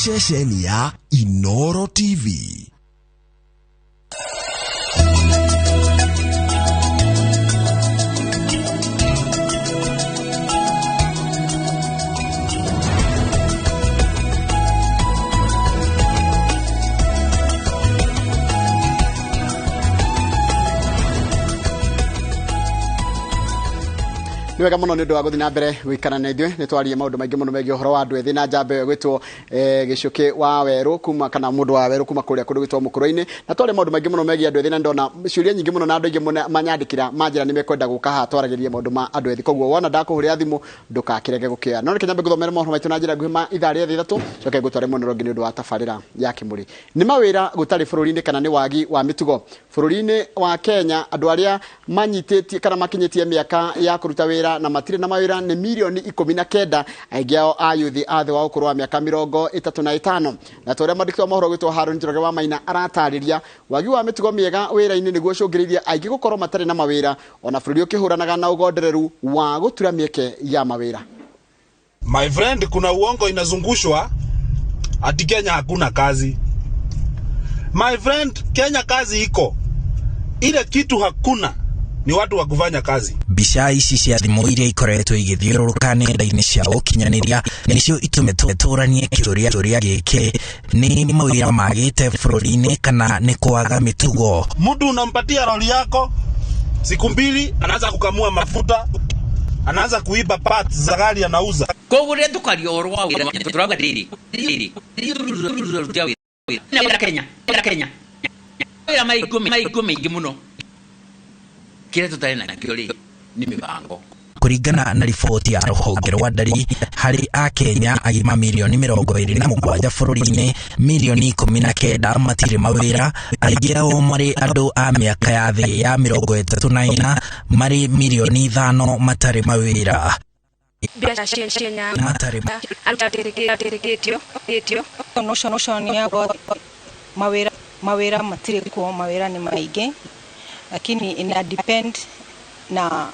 ceceni ya Inooro TV. Niwega muno nindu wa guthina mbere wikarana ithwe nitwarie maundu maingi muno megi horo wa andu ethi na njambe gwitwo gicuki wa weru kuma kana mundu wa weru kuma kuria kundu gwitwo mukuru-ini na twari maundu maingi muno megi andu ethi na ndona ciuria nyingi muno na andu aingi manyandikira manjira nimekwenda guka ha twaragirie maundu ma andu ethi koguo wona ndakuhuria thimu ndukakirege gukioya no nikinyambe guthomera mohoro maitu na njira nguhima ithari ethi thatu coke gutware muno rongi nindu wa tafarira ya kimuri ni mawira gutari bururi-ini kana ni wagi wa mitugo bururi-ini wa Kenya andu aria manyitetie kana makinyitie miaka ya kuruta wira na matire na mawira ni milioni 19 aigiao ayuthi athe wa ukuru wa miaka 35 na tore mandikwa mohoro gwitwo Harun Njoroge wa Maina aratariria wagi wa mitugo miega wira-ini niguo cungiriria aingi gukorwo matare na mawira ona bururi ukihuranaga na ugondereru wa gutura mieke ya mawira. My friend, kuna uongo inazungushwa ati Kenya hakuna kazi. My friend, Kenya kazi iko. Ile kitu hakuna ni watu wa kufanya kazi. Bica ici cia thimu iria ikoretwo igithiururuka nenda-ini cia ukinyanĩria nicio itumeturanie kiuria giki ni mawira magite bururi-ini kana ni kwaga mitugo. Mtu unampatia roli yako siku mbili anaanza kukamua mafuta, anaanza kuiba parts za gari anauza. Kogure tukariorwa turaga diri na Kenya ya maigumi muno kile tutari na kioli ni mibango kuringana na riboti ya ruhonge rwa ndari hari a Kenya agima milioni 27 bururi-ini milioni 19 matire mawira aingi ao mari andu a miaka ya thi ya 34 mari milioni 5 matare mawira. Biashara Kenya alitatereketio noshoni yako mawira matire kwa mawira ni maige lakini ina depend na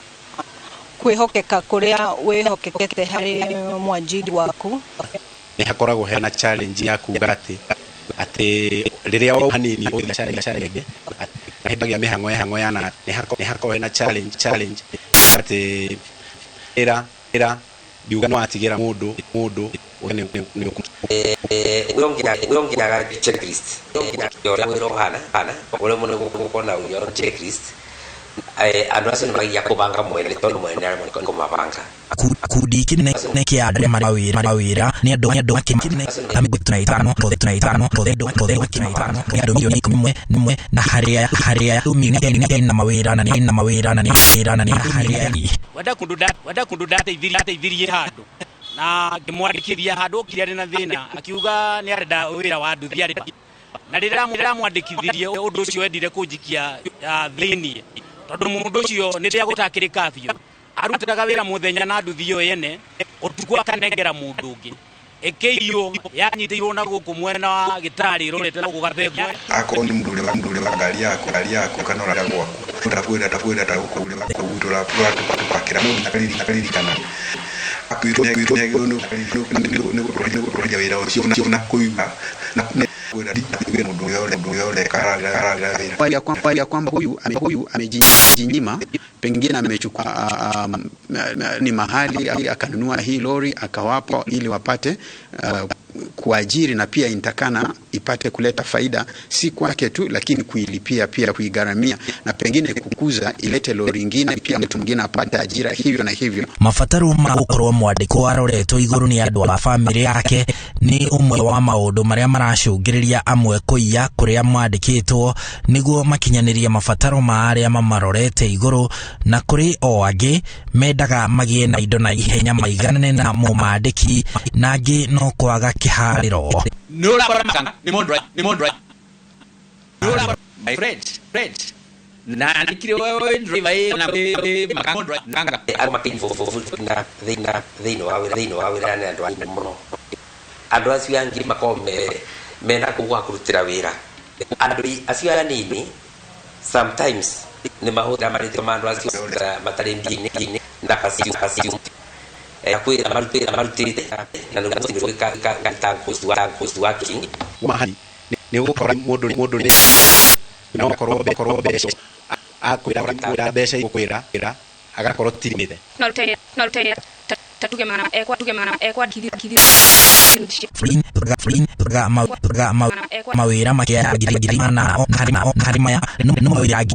kwihokeka kuria wihokekete hari mwajiri waku. Ni hakoragwo hena challenge ya kuga ati riria o hanini o challenge ahebagia mihango yana ni hako hena challenge ati era biuga no atigira mundu uyongira checklist yora wero hana ole muno gukona uyora checklist andu ni magi yakubanga mwene tondu mwene ari ko mabanga kudi kinene kiadre mawira ni andu akimine kami tunaitano tode wakinaitano andu milioni 11 na haria umine na mawira na haria wada kundudata ithirie handu na kimwandikiria handu kiriari na thina akiuga ni arenda wira wa nduthi ari na rira mwandikithirie undu ucio endire kunjikia thini tondu mundu ucio ni ria gutakirika biu arutaga wira muthenya na nduthi yo yene utuku akanengera mundu ungi ekeio yanyitirwo na guku mwena wa gitari rorete na gugathegwa ako ni mndule wa gari yako kana ora gwaku takwenda takugira kugutura tupakira mundu nakaliri kana akwiro no kuroja wira ucio na kuiba na kwamba huyu amejinyima, pengine amechukua ni mahali akanunua hii lori akawapa ili wapate kuajiri na pia intakana ipate kuleta faida si kwake tu lakini kuilipia pia kuigaramia na pengine kukuza ilete lori nyingine pia mtu mwingine apate ajira hivyo na hivyo. Mafataru ma gukorwo mwandiko aroretwo iguru ni andu a family yake ni umwe wa maundu maria maracungiriria amwe kuiya kuria mwandikitwo niguo makinyaniria mafataru ma aria mamarorete iguru na kuri o angi mendaga magie na indo na ihenya maiganane na mumandiki na angi no kwaga kihariro. Nura baraka ni mondra my friend na nikire wewe driver na makondra nanga armakin na dhino awira na ndo muno andu acio angi makome mena kuwa kurutira wira andu acio anini sometimes ni mahuta marito mandu acio matare mbini na kasi kwira marutite na ndio ka working mahali ni gukora mundu no korwo besho akwira besha ikwira agakorwo tirimite no rutenya tatuge mana ekwa kithiri mawira makia giri mana harima ya no mawira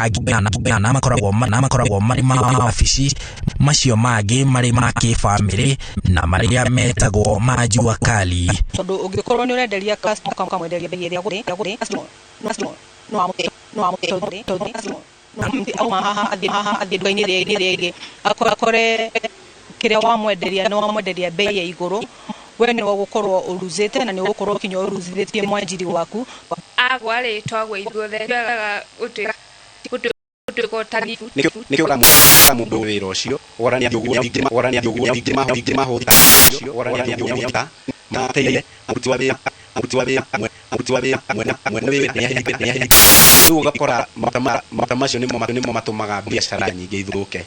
gibana makoragwo marima afici macio mangĩ marĩ ma kĩbamĩrĩ na marĩa metagwo ma jua kali. Tondũ ũngĩkorwo nĩ ũrenderia customer kamwenderia bei ĩrĩa gũrĩ no athiĩ nduka-inĩ rĩngĩ akore kĩrĩa wamwenderia no wamwenderia bei ya igũrũ, we nĩ ũgũkorwo ũruzĩte na nĩ ũgũkorwo kinya ũruzithĩtie mwanjiri waku. Agwa rĩtwa gwa ithuothe gũtuĩka ũtarifu nĩkĩo mũndũ wĩra ũcio orania mahũta mateire aruti wa wĩra rĩu ũgakora maũndũ macio nĩmo matũmaga biacara nyingĩ ithũke.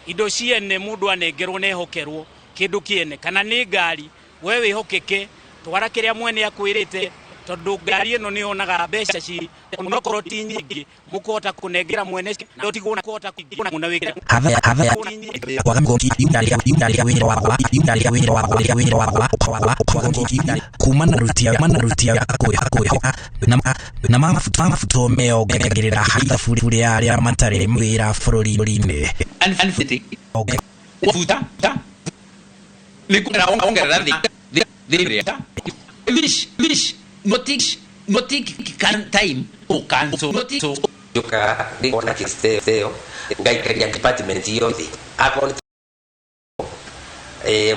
Indo ciene mũndũ anengerwo na ehokerwo kĩndũ kĩene kana nĩ ngari, we wĩhokeke twara kĩrĩa mwene akwĩrĩte, tondũ ngari ĩno nĩ yonaga mbeca ci onokorwo ti nyingĩ mũkũhota kũnengera mwene na ũtigwo kũhota kũigana mũna wĩra kumana rutia akũĩhoka na mafuto meongagĩrĩra ithaburi arĩa matarĩ wĩra bũrũri-inĩ. Wafuta ni kuna ongerera wish notik kan time to cancel notik yuka ndikona kisteo ngaikaria department yote akoni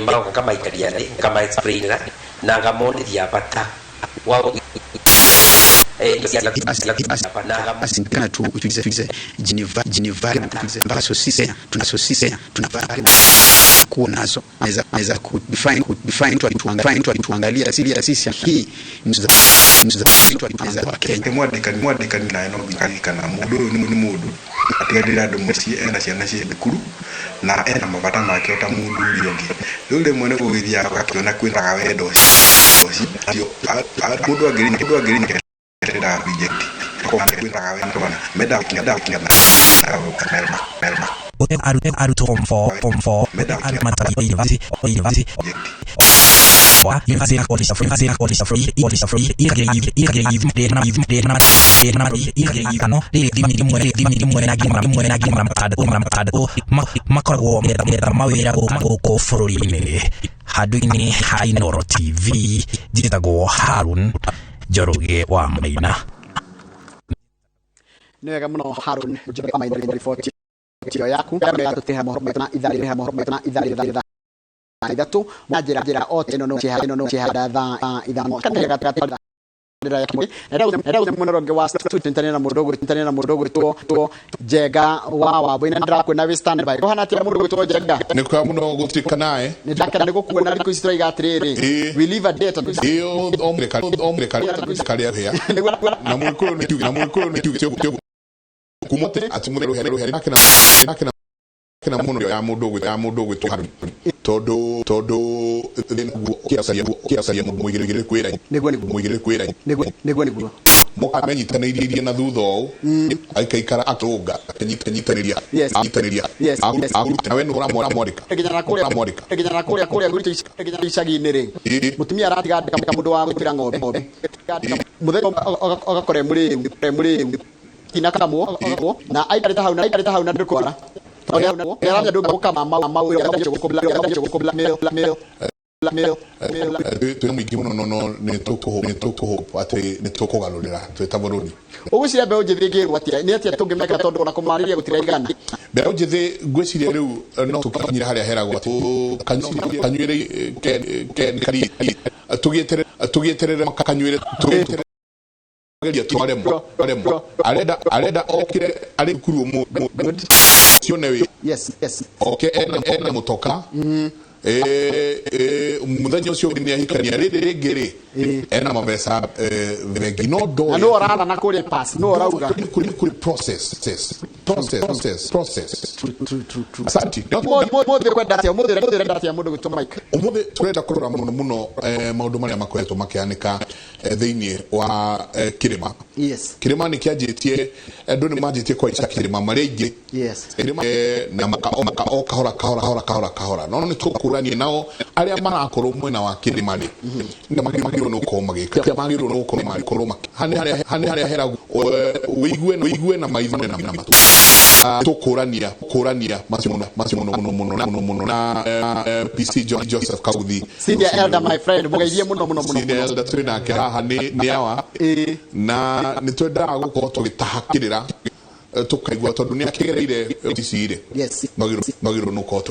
mara kama ikaria kama explainer na ngamoni dia pata wao asinikana tu utilize Geneva mpaka sosise tunavaa kuwa nazo naweza kudefine mtu atuangalia asili ya sisi hii mtu tunaweza kwa Kenya mwandika na eno bikana mudu atigadira domosi ena ciana cie bikuru na ena mabata make ota mundu riongi rĩu mwene kugithia akakiona kwĩraga wendo oci mundu agiri ndĩra reject kwĩraga wendo bana meda aruto omfo matari university wa university college free makoragwo metha mawĩra gũkũ bũrũri-inĩ. Handũ-inĩ ha Inooro TV njĩtagwo Harun Njoroge wa Maina. Nĩ wega mũno Harun Njoroge wa Maina riboti yaku ya tuteha mohoro metana idhari idatu na njira ote no chihada tha idhamo kana gatata ndira yake ndio munoronge wa tutintane na mudogo to Jega wa bwina ndira kwena we stand by kohana ati mudogo to Jega ne kwa muno gutika nae ne dakana ne gukuna riko isitwa igatiriri we leave a date iyo omre kali ya na mulukuru ne tuge kumote ati muruhere nakina muno ya mudogo to haru todo kiasaria mwigire kwera negwo moka menyitanirie na thutho aikaikara atunga anyitaniria nawe no ramorika egenya kuria gurito icagi-inĩ rĩ mutumia aratiga ndika mundu wa gutira ng'ombe muthenya ogakore muri tina kamwo na aikarita hau na ndukora nginya ndu gukama mau ya gukobla mel mwingi muno no ni tukuho ati ni tukugarurira twitaburuni uguciria mbeũ njĩthĩ ngĩrwo atĩa nĩ atĩa tũngĩmeka tondũ ona kũmarĩria gũtiraigana. Mbeũ njĩthĩ ngwĩciria rĩu no tũkinyire harĩa heragwo kanyuĩre kari tugĩeterere kanyuĩre geria twaremwo arenda okire ari kuru mu cionewe yes okay ena mutoka muthenya ucio ni ahikania rĩngĩ ena mabesa vengi no do no rara na kuri pass no rauga kuri process Asante. Mothe kwenda atia mothe atia mundu gitwa Mike. Umuthe turenda kurora muno maundu maria makoretwo makianika thiini wa Kirima. Yes. Kirima ni kianjitie andu ni manjitie kwa ica Kirima maria ingi. Yes. Kirima na maka kahora no ni tukuranie nao aria marakorwo mwena wa Kirima ri ni magiro no ko magika magiro no ko marikoro hani hera wigue na maithone na matu tukurania masimono na PC Joseph Kauthi senior elder my friend mugeithie muno senior elder twina ke haha ni awa na ni twenda gukorwo tugitahakirira tukaigua tondu ni akigereire icire yes magiro no ko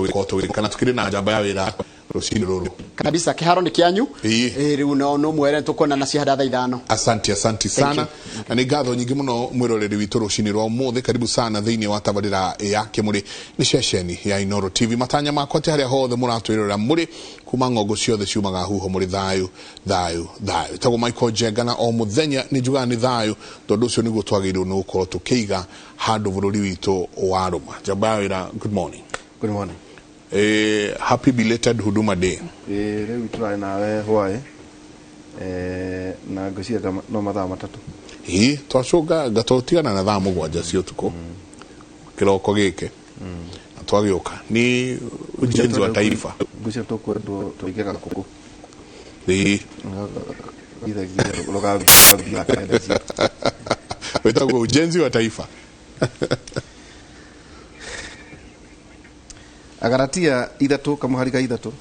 kana tukiri na njamba ya wira rucini ruru kabisa kiharo ni kianyu riu no mwere tukona na ciahada thaa 5. Asante sana na ni ngatho nyingi muno mwiroreri witu rucini rwa muthe karibu sana thiini wa tabarira ya Kimuri ni ceceni ya Inoro TV matanya makwa ti haria hothe muratwirora muri kuma ngongo ciothe ciumaga huho muri thayu tago Michael Jegana o muthenya ni juga ni thayu tondu ucio niguo twagirwo no gukorwo tukiiga handu bururi witu wa Roma Jabawira. Good morning. Happy belated Huduma Day. Leo tunaye nawe hwae na gosia no mathaa matatu twacoka gatotigana na thaa mugwanja cio tuko kiroko gike twagioka ni ujenzi wa taifa gosia tukwendo tuigeka kuku loga wetagwo ujenzi wa taifa. Agaratia ithatu kamuhariga ithatu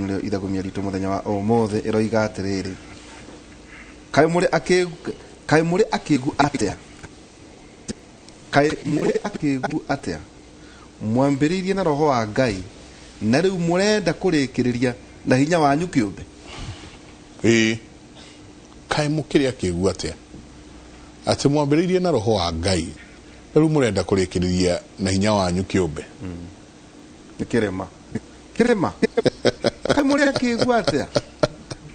ndio ithagumia ritu muthenya wa omothe iroiga atiriri kai muri akigu atia mwambiririe na roho wa Ngai na riu murenda kurikiriria na hinya wanyu kiumbe kai mukiri akigu atia ati mwambiririe na roho wa Ngai riu murenda kurikiriria na hinya wanyu kiumbe kirema kai muri akigu atia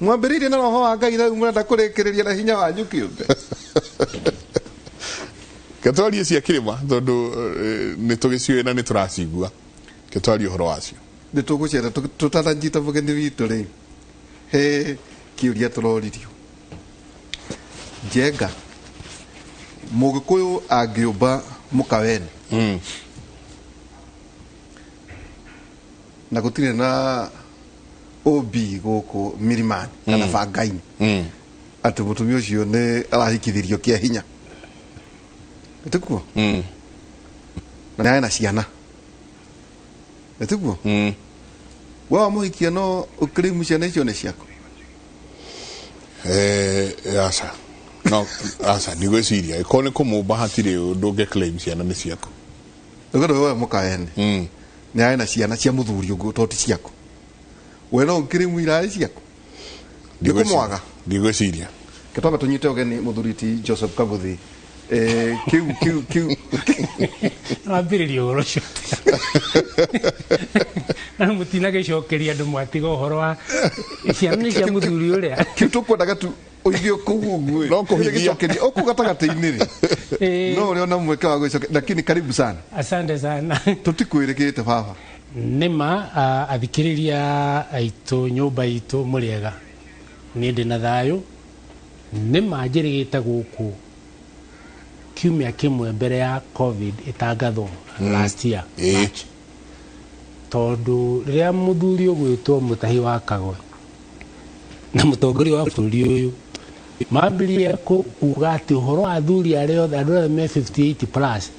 mwambiririe na roho wa Ngai riu murenda kurikiriria na hinya wanyu kiumbe Ketwarie cia Kirima tondu ni tugiciwe na ni turacigua ketwarie horo wacio ni tugucera tutathanjita bugeni witu ri he kiuria turoririo Jenga Mugikuyu agiumba mukaweni na gutire na obi guku Milimani kana Bangaini ati mutumia ucio ni arahikithirio kia hinya etukuo na yana ciana etukuo wa muhikia no ukirimu ciana icio ni ciako asa no asa ni gweciria ikone kumumba hatire undu claim ciana ni ciako ngoro wewe mukaeni ni yana ciana cia muthuri ungu toti ciako we no ukirimu ira ciako ndikumwaga ndigweciria ketwaba tunyite ogeni muthuriti Joseph Kabuthi kiu ambiririo gorocio na mutina gicokeria andu mwatiga uhoro wa ciana cia muthuri uria tukwendaga tu oigio kugugu no kuhigia okugatagatini ri no uri ona mweke wa gwicoke lakini karibu sana. Asante sana tutikwirikite baba nima athikiriria aitu nyumba itu muriega ni ndi na thayu nima njirigite guku kiumia kimwe mbere ya covid itangathwo last year tondu riria muthuri ugwitwo Mutahi wa Kagwe na mutongoria wa bũrũri uyu mambirie kuga ati uhoro wa athuri aria othe andu me 58 plus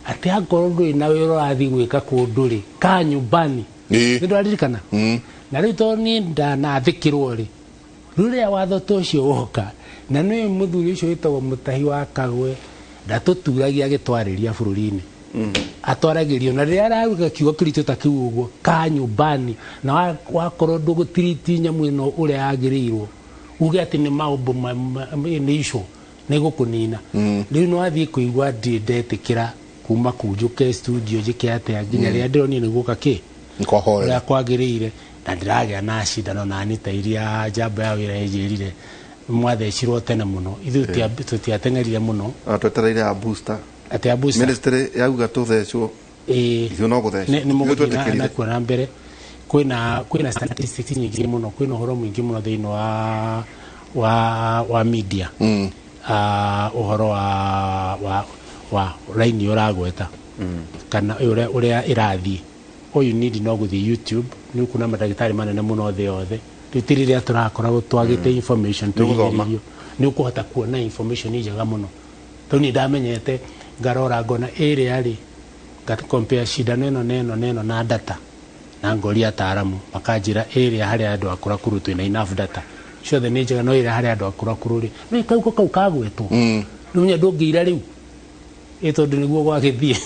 ati akorwo nduri na wira urathi gwika kundu ri ka nyumbani ni ndaririkana na riu to ni ndanathikirwo ri riria watho tocio woka na ni muthuri ucio witagwo Mutahi wa Kagwe ndatuturagia agitwariria bũrũri-inĩ atwaragirio na riria araruga kiugo kiritu ta kiu uguo ka nyumbani na wakorwo ndugutiriti nyamu ino uria yagirirwo uge ati ni maumbu ni isho ni gukunina riu no athii kuigua ndetikira kuma kunjuke studio jike ate nginya riria ndironi ni guka ki kwahorera kwagirire na ndiragia na cindano na Anita iria njamba ya wira ejirire mwathecirwo tene muno ithu tutiatengerire muno atwetereire a booster ati a booster ministry yauga tuthecwo ithu no guthecwo ni muguthina na kuona mbere kwina statistics nyingi muno kwina horo mwingi muno thiino wa media uhoro wa raini uragweta kana uria irathi oyu need no guthi YouTube ni kuna madagitari manene muno the yothe tutiriria turakoragwo twagite information tugirio ni ukuhota kuona information njega muno toni ndamenyete ngarora ngona area ari gat compare shida neno na data na ngoria taaramu makanjira area hari andu akura kuru twina enough data ciothe ni njega no area hari andu akura kuru ri no ikauko kau kagwetwo no nya ndungiira riu tondu niguo gwagithie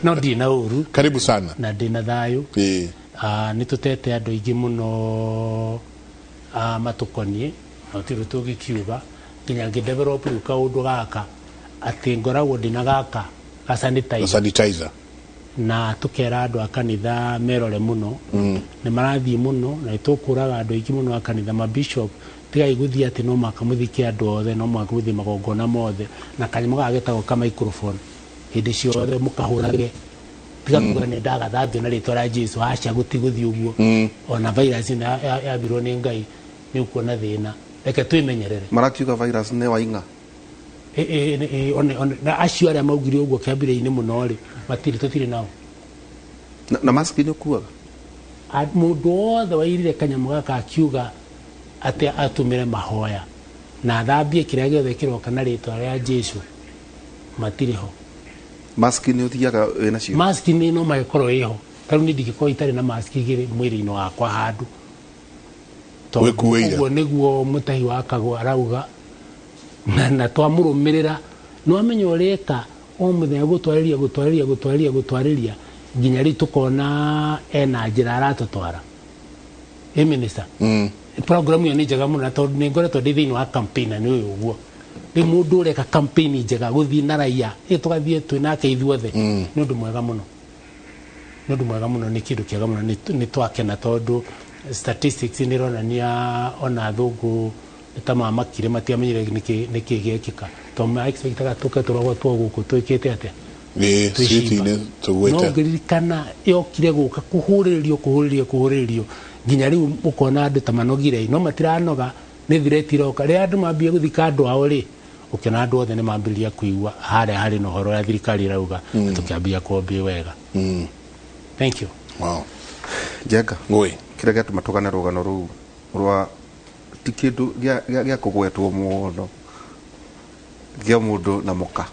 no ndina uru karibu sana na ndina thayu ni tutete andu ingi muno matukonie no tiru tugikiuga nginya ngidevelop kaundu gaka ati ngoragwo ndina gaka sanitizer na tukera andu akanitha merore muno ni marathie muno na itukuraga andu ingi muno akanitha ma bishop tiga iguthia ati no makamuthike andu othe no makamuthi magongona mothe na kanyamo gagetagwo ka microphone hindi ciothe mukahurage tiga kuga ni ndaga thabio na ritwa rĩa Jesu acha gutiguthi uguo ona virus ya biro ni ngai ni ukuona thina reke twimenyerere marakiuga virus ne wainga na acio aria maugire uguo kiambire-ini muno ri matiri tutiri nao na mask ni kuaga mundu wothe wairire kanyamo gaka akiuga ati atumire mahoya na thambie kiria giothe kiroka na ritwa rĩa Jesu matiri ho mask ni uthiaga wena cio mask ni no magikoro iho taru ni ndingikoo itari na mask igiri mwiri-ini wakwa handu wekuweira uguo niguo mutahi wa Kagwa arauga na twamurumirira no amenye ureka o muthenya gutwariria nginya ri tukona ena njira aratutwara minister program yo ni njega muno tondu ni ngoretwo ndi thiini wa campaign ni uyu uguo ni mundu ureka campaign njega guthii na raia tugathie twinake ithuothe ni undu mwega muno ni kindu kiega muno ni twakena tondu statistics ni ronania ona thungu tama makire matiamenyire niki giekika to ma expectaga tuke turagwo twoguku twikite atia city tugwete no ngirikana yokire guka kuhuririo nginya riu ukona andu tamanogire no matiranoga ni thireti roka ri andu mambie guthika andu ao ri ukena andu othe ni mambiria kuigua hari no horo ya thirikari rauga tukiambia kuombia wega thank you wow Jega ngoi kira gatu matugana rugano ru rwa tikindu gya kugwetwo muno gya mundu na muka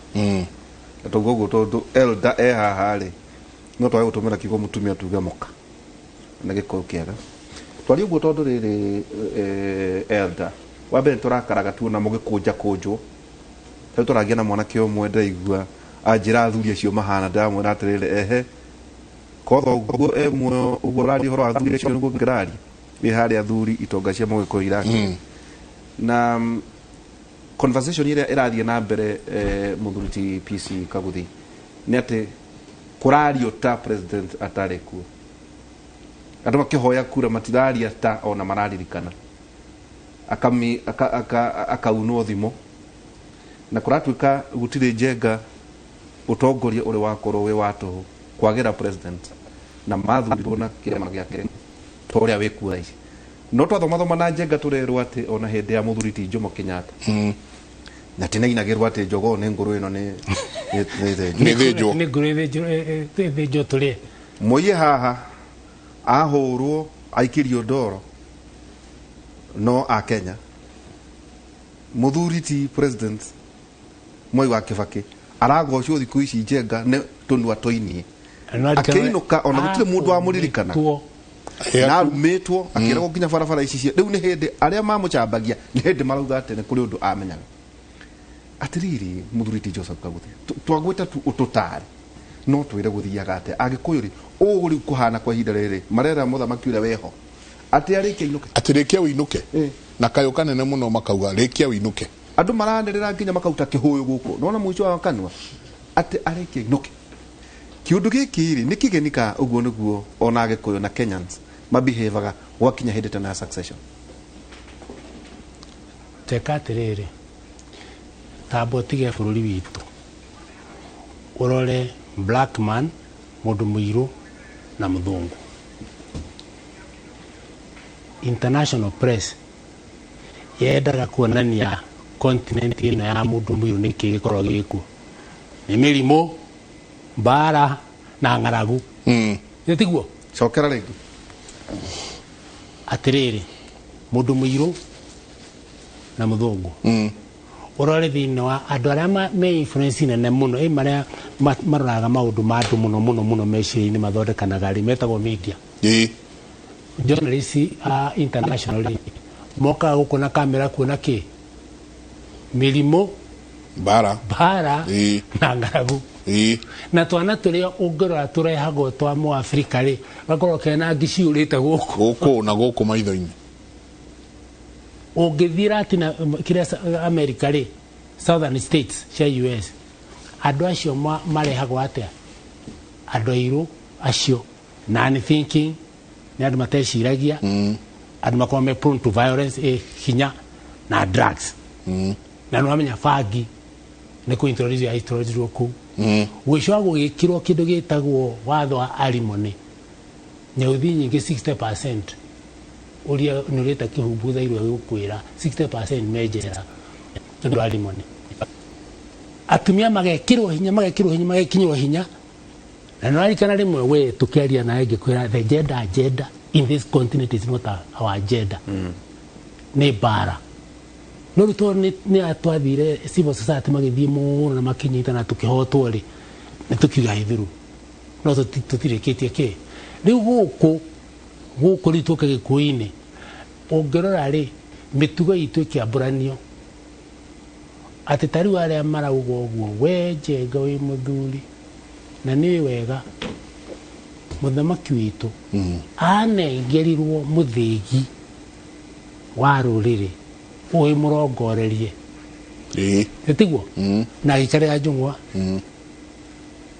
togogo tondu elda haha no twaye gutumira kigo mutumia tuge muka na giko kiaga twari uguo tondu riri elda wabe turakaraga tu na mugikunja kunjwo rĩu tũragia na mwanake ũmwe ndaigua anjĩra athuri acio mahana ndamwĩra atĩrĩrĩ kotho ũguo muoyo ũguo ũraria ũhoro wa athuri acio nĩguo ngĩraria wĩ harĩa athuri itonga cia mũgĩkũyũ Iraki na conversation ĩrĩa ĩrathiĩ na mbere mũthuri ti PC Kaguthi nĩ atĩ kũrario ta president atarĩ kuo andũ makĩhoya kura matiraria ta ona mararirikana akaunwo thimo na kuratuika gutire Njenga utongoria uri wakorwo we watu kwagera president na mathurirwo na kirema giake toria wikuo ici no twathoma na Njenga turerwo ati ona hindi ya muthuri ti Jomo Kenyatta na tinainagirwo ati njogo ni nguru ino ni thĩnjwo tũrĩe moye haha ahũrwo aikirio ndoro no a Kenya muthuri ti president Mwai wa Kibaki aragocwo thiku ici Njenga ne tunwa toinie akiinuka ona gutire mundu wa muririkana na rumetwo akiragwo nginya barabara ici cia riu ni hindi aria mamucambagia ni hindi marauga ati ni kuri undu amenyaga atiriri muthuri ti Joseph Kaguthi twagweta tu ututari no twire guthiaga ate agikuyu ri uri kuhana kwa ihinda riri marera muthamaki uria weho ati arikia inuke ati rikia winuke na kayo kanene muno makauga rikia winuke andu maranderera nginya makauta kihuyu guku nona mwico wa kanwa ati arikia inuke kiundu giki ri nikigenika uguo niguo ona agikuyu na Kenyans mabehaviaga gwakinya hindi tena succession teka atiriri tambo tige bururi witu urore black man mundu muiru na muthungu. International press yendaga kuonania continent ino ya mundu muiru niki gikorwo giku ni mirimo mbara na ng'aragu. Nitiguo cokera ringi atiriri mundu muiru na muthungu urore thiini wa andu aria me influence nene muno maria maroraga maundu ma andu muno meciria-ini mathondekanaga ri metagwo media. Journalists internationally moka gukona kamera kuona ki mirimo bara na ng'aragu. Na twana turia ungirora turehagwo twa mu Africa ri gakorwo kena ngiciurite guku na guku maitho-ini. Ungithira tina kiria America ri Southern States cia US andu acio marehagwo atia andu airu acio non thinking ni andu mateciragia andu makome prone to violence hinya na drugs na no amenya fagi ni ku introduce ku wisho gugikirwo kindu gitagwo watho wa alimony nyauthi nyingi 60% uria nureta kihubutha irwe gukwira 60% mejera ndu alimony. Atumia magekirwo hinya magekinywo hinya na no arikana rimwe we tukiaria na enge kwira the gender agenda in this continent is not our agenda. Ni bara no ruto ni atwathire civil society magithie muno na makinyita na tukihotwo ri ni tukiuga ithiru no tutirikitie ki riu guku rituke gikuini ungirora ri mitugo itu ikiamburanio ati tari aria marauga uguo we Njenga wi muthuri na ni wega muthamaki witu anengerirwo muthigi wa ruriri uyu murongorerie tiguo na gikare ajungwa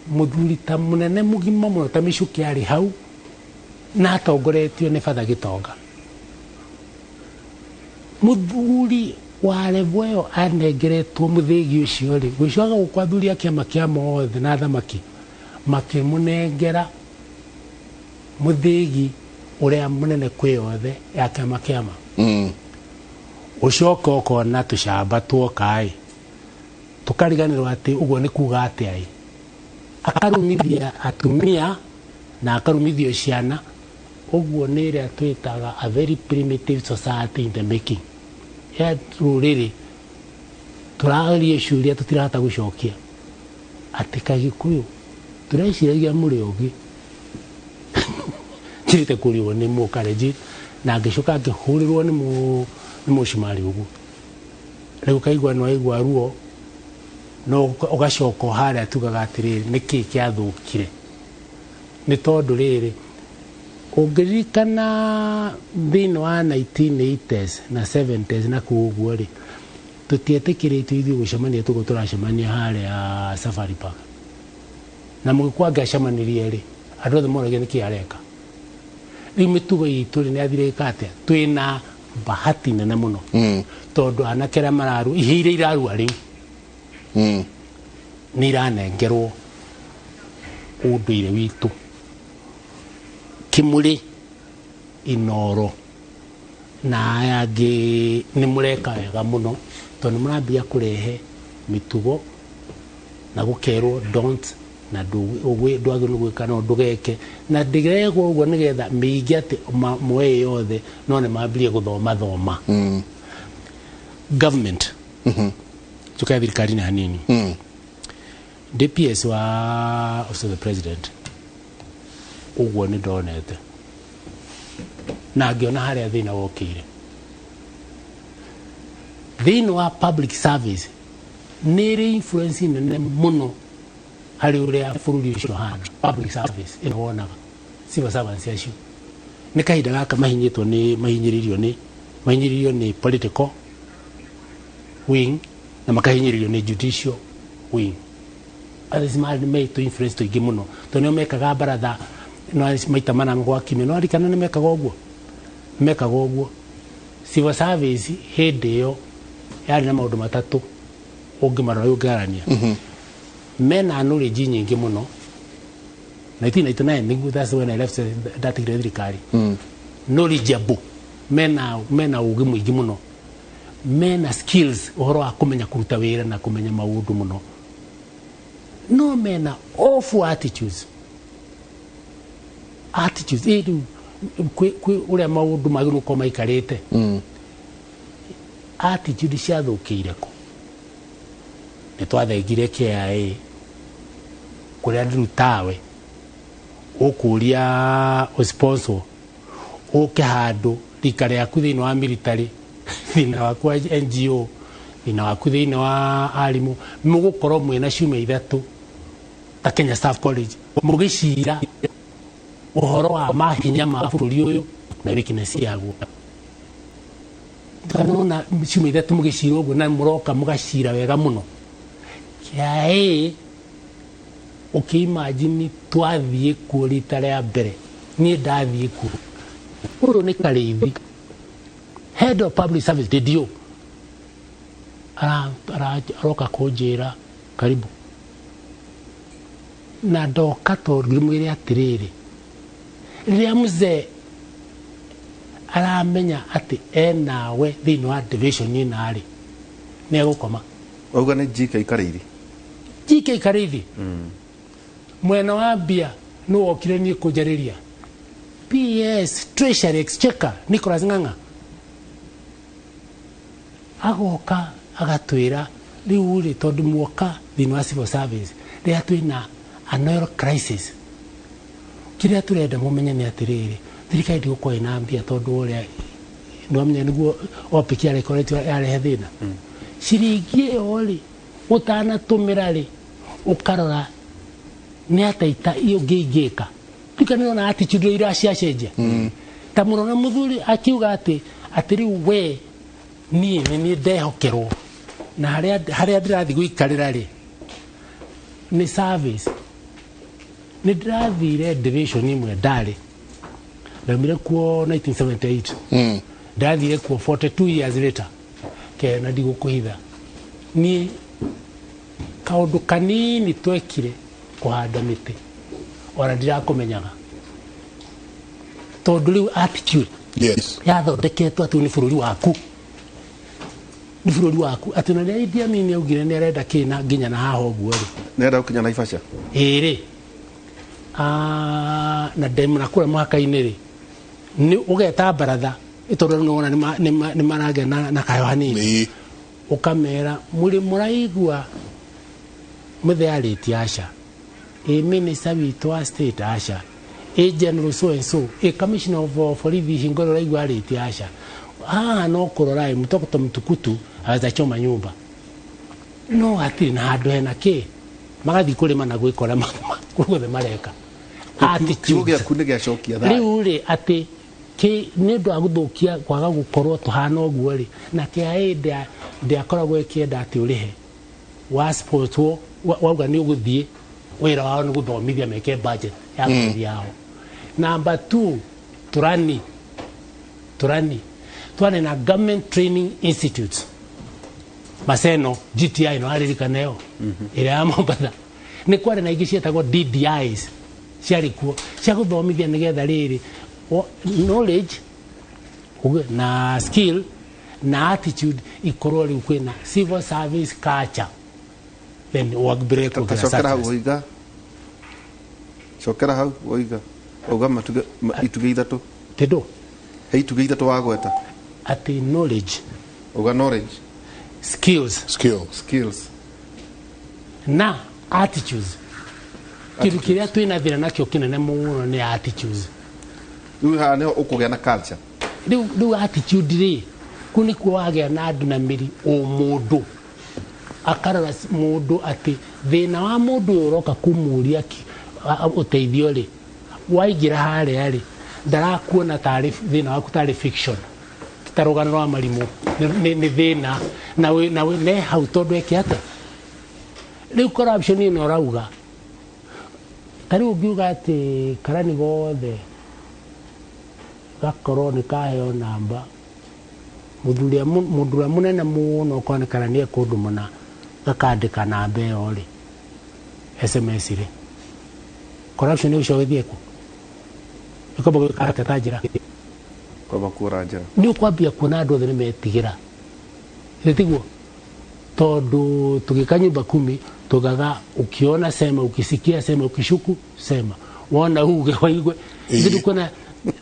muthuri ta munene mugima muno ta Michuki ari hau na atongoretio ni Father Gitonga. Muthuri wa level anengeretwo muthigi ucio ri gwicwaga gukwathuria kiama kia mothe na thamaki makimunengera muthigi uria munene kwiyothe ya kiama ucoka ukona tucamba twokai tukariganirwo ati uguo ni kuga ati ai akarumithia atumia na akarumithio ciana uguo ni ria twitaga a very primitive society in the making ya ruriri turaria ciuria tutirahota gucokia ati Kagikuyu tureciragia muri ugi kirite kuriwo ni mukareji na ngicoka ngihurirwo ni mucimari uguo riu kaigwa no igwa ruo no ugacoka haria tugaga atiriri niki kiathukire ni tondu riri ungiririkana thiini wa 1980s na 70s na kuguo ri tutietekiritio ithuĩ gucemania tugo turacemania haria Safari Park na mugikwa ngacemanirie ri andu othe moragia niki areka riu mitugo itu ri ni athirika atia twina bahati nene muno tondu anakera mararu ihire iraru ari ni iranengerwo unduire witu Kimuri Inoro na ayangĩ nĩ mũreka wega mũno tondũ mũrambia kũrehe mitugo na gũkerwo don't na ndwagĩrĩirwo gwĩka no ndũgeke na ndĩregwo ũguo nĩgetha mĩingĩ atĩ moe yothe no nĩ mambirie gũthoma government tukae thirikari-inĩ hanini DPS wa Office of the President uguo nĩ ndonete na ngĩona harĩa thĩna wokĩire thĩinĩ wa public service nĩ ĩrĩ influence nene mũno harĩ ũrĩa bũrũri ũcio hana public service ĩno wonaga civil servants acio nĩ kahinda gaka mahinyĩrĩirio nĩ political wing na makahinyĩrĩirio nĩ judicial wing others maitũ influence tũingĩ mũno tondũ nĩo mekaga baratha no maita mana ngwa kimwe no arikana nĩ mekaga ũguo civil service hĩndĩ ĩyo yari na maundu matatu ungimarora ungarania mena knowledge nyingi muno 1999 niguo that's when I left that thirikari knowledgeable mena ugi mwingi muno mena skills uhoro wa kumenya kuruta wira na kumenya maundu muno no mena awful attitudes idu kwi uria maundu magiru ko maikarite attitude cia thukire ko ni twathengire KIA kuria ndutawe ukuria sponsor uke handu rikare yaku thini wa military thina waku NGO thina waku thini wa arimu mugukorwo mwina ciumia ithatu ta Kenya Staff College mugicira uhoro wa mahinya ma bururi uyu na weakness yaguo kanona ciumia ithatu mugicira uguo na muroka mugacira wega muno KIA ukimagine twathie kurita ria mbere ni ndathie ku uru ni Karithi head of public service DDO aroka kunjira karibu na ndoka tondu mwire atiriri riria mzee aramenya ati enawe thini wa division ni nari ni egukoma auga ni GK Karithi mwena wa mbia no wokire ni kujariria PS Treasury Exchequer Nicholas Ng'ang'a agoka agatwira riu ri tondu muoka thini wa civil service ria twina annual crisis kiria turenda mumenye ni atiriri thirikari ndigukorwo ina mbia tondu uria ndwamenya niguo opiki arekoretwo yarehe thina ciringi iyo ri utanatumira ri ukarora ni ataita iyo ngingika tukana na attitude ira ciacenjia ta murona muthuri akiuga ati riu we ni ndehokerwo na haria ndirathi guikarira ri ni service ni ndirathire division imwe ndari ndamire kuo 1978 ndathire kuo 42 years later ke na ndigukuhitha ni kaundu kanini twekire kuhanda miti ora ndirakumenyaga tondu riu attitude yathondeketwo ati ni bururi waku ati na ria Idi Amin augire ni arenda kina nginya na haha uguo ri nenda ukinya Naivasha iri na demu na kura mwaka-ini ri ni ugeta baratha itondu nona ni marage na kayo hanini ukamera muri muraigua muthe ariti Asha minister witu wa state Asha general so and so commissioner of police hingoro raigua ariti Asha no kurorai mutoko mtukutu aza choma nyumba no ati na handu hena ki magathi kurima na gwikora kurugo the mareka attitude ya kunde ya shokia tha riu ri ati ki ni ndu aguthukia kwaga gukorwo tuhana uguo ri na KIA ndiakoragwo ikienda ati urihe wa sport wauga ni uguthie wira wao ni guthomithia meke budget ya kuthia yao number 2 turani na government training institutes Maseno GTI no aririkanayo ira ya Mombasa ni kwari na ingi cietagwo DDIs ciari kuo cia guthomithia nigetha riri knowledge na skill na attitude ikorwo riu kwina civil service culture then work break Shokera hau oiga ogama ituge ithatu tedo he ituge ithatu wagweta ati knowledge oga knowledge skills na attitudes kitu kiria twina thina nakio kinene muno ni attitudes riu ha ne ukugea na culture riu attitude ri kuni kuwagea na andu na miri o mundu akarora mundu ati thina wa mundu uroka kumuria uteithio ri waigira haria ri ndarakuona taarifa thina waku tari fiction tarugano rwa marimu ni thina na we ne hau tondu ekiata riu corruption ino rauga tariu ngiuga ati karani gothe gakorwo ni kaheo namba mudura munene muno konekana ni kundu muna gakandika namba iyo ri SMS ri corruption ni ushogethie ku ikobo karata tajira kwa bakura njira ni ukwambia kuna andu othe ni metigira tiguo tondu tugikanyumba 10 tugaga ukiona sema ukisikia sema ukishuku sema wona huge waigwe ndio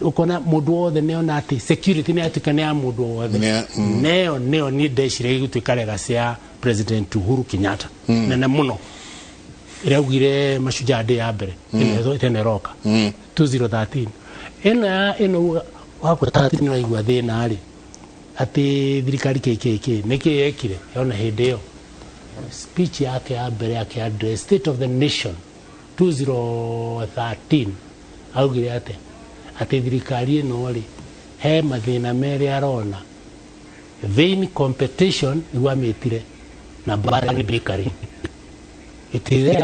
ukona mundu wothe neona ati security ni atukane ya mundu wothe neo ni deshire gutukarega cia President Uhuru Kenyatta nene muno iraugire mashujaa day ya mbere ine roka 2013 eno wako 13 ni waigwa thina ari ati thirikari KKK niki yekire yona hindi iyo speech yake ya mbere yake address State of the Nation 2013 augire ati thirikari ino ri he mathina meri arona vain competition igwamitire na Barani Bakery itire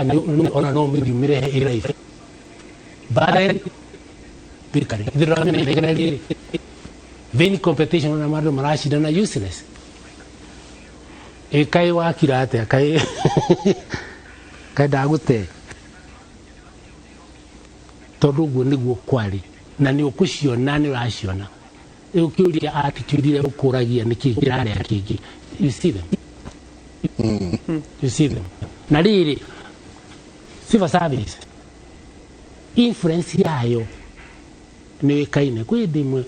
ona no mire he life Barani Bakery idira vain competition na maro marashida na useless kai wakirate kai dagute tondu guo niguo kwari na ni ukuciona ni raciona ukiuria attitude ile ukuragia niki kirare kingi you see them you see them na riri civil service influence yayo ni kaine kwi dimwe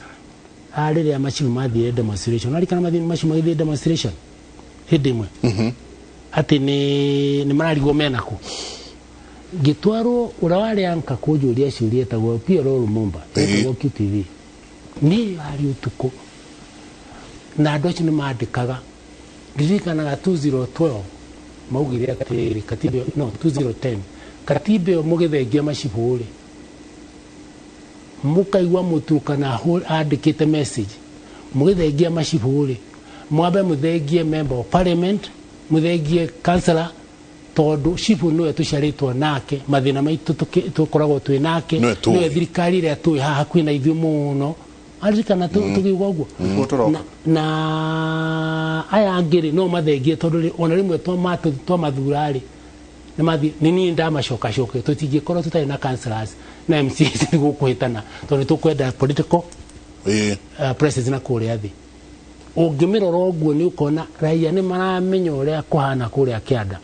arire amachimu mathire demonstration ari kana mathire machimu mathire demonstration hidimwe ati ni mararigwo menako gitwaro urawari anka kujuria ciuria tagwo Pierre Lumumba tagwo QTV ni ari utuko na ndoci ni mandikaga ndirikana 2012 maugire ati katibe no 2010 katibe mugithengia maciburi mukaigwa mutukana andikite message mugithengia maciburi mwabe muthengie member of parliament muthengie councillor tondu cibu no tucaritwo nake mathina maitu tukoragwo twi nake no thirikari ria twi haha kwina ithu muno arikana tugiugwa uguo na aya ngiri no mathengie tondu ona rimwe to mathurari ni ndamacoka tutingikorwo tutari na councillors na MCs ni gukuhitana tondu tukwenda political presence na kuria thi ungimirora uguo ni ukona raia ni maramenya uria kuhana kuria kianda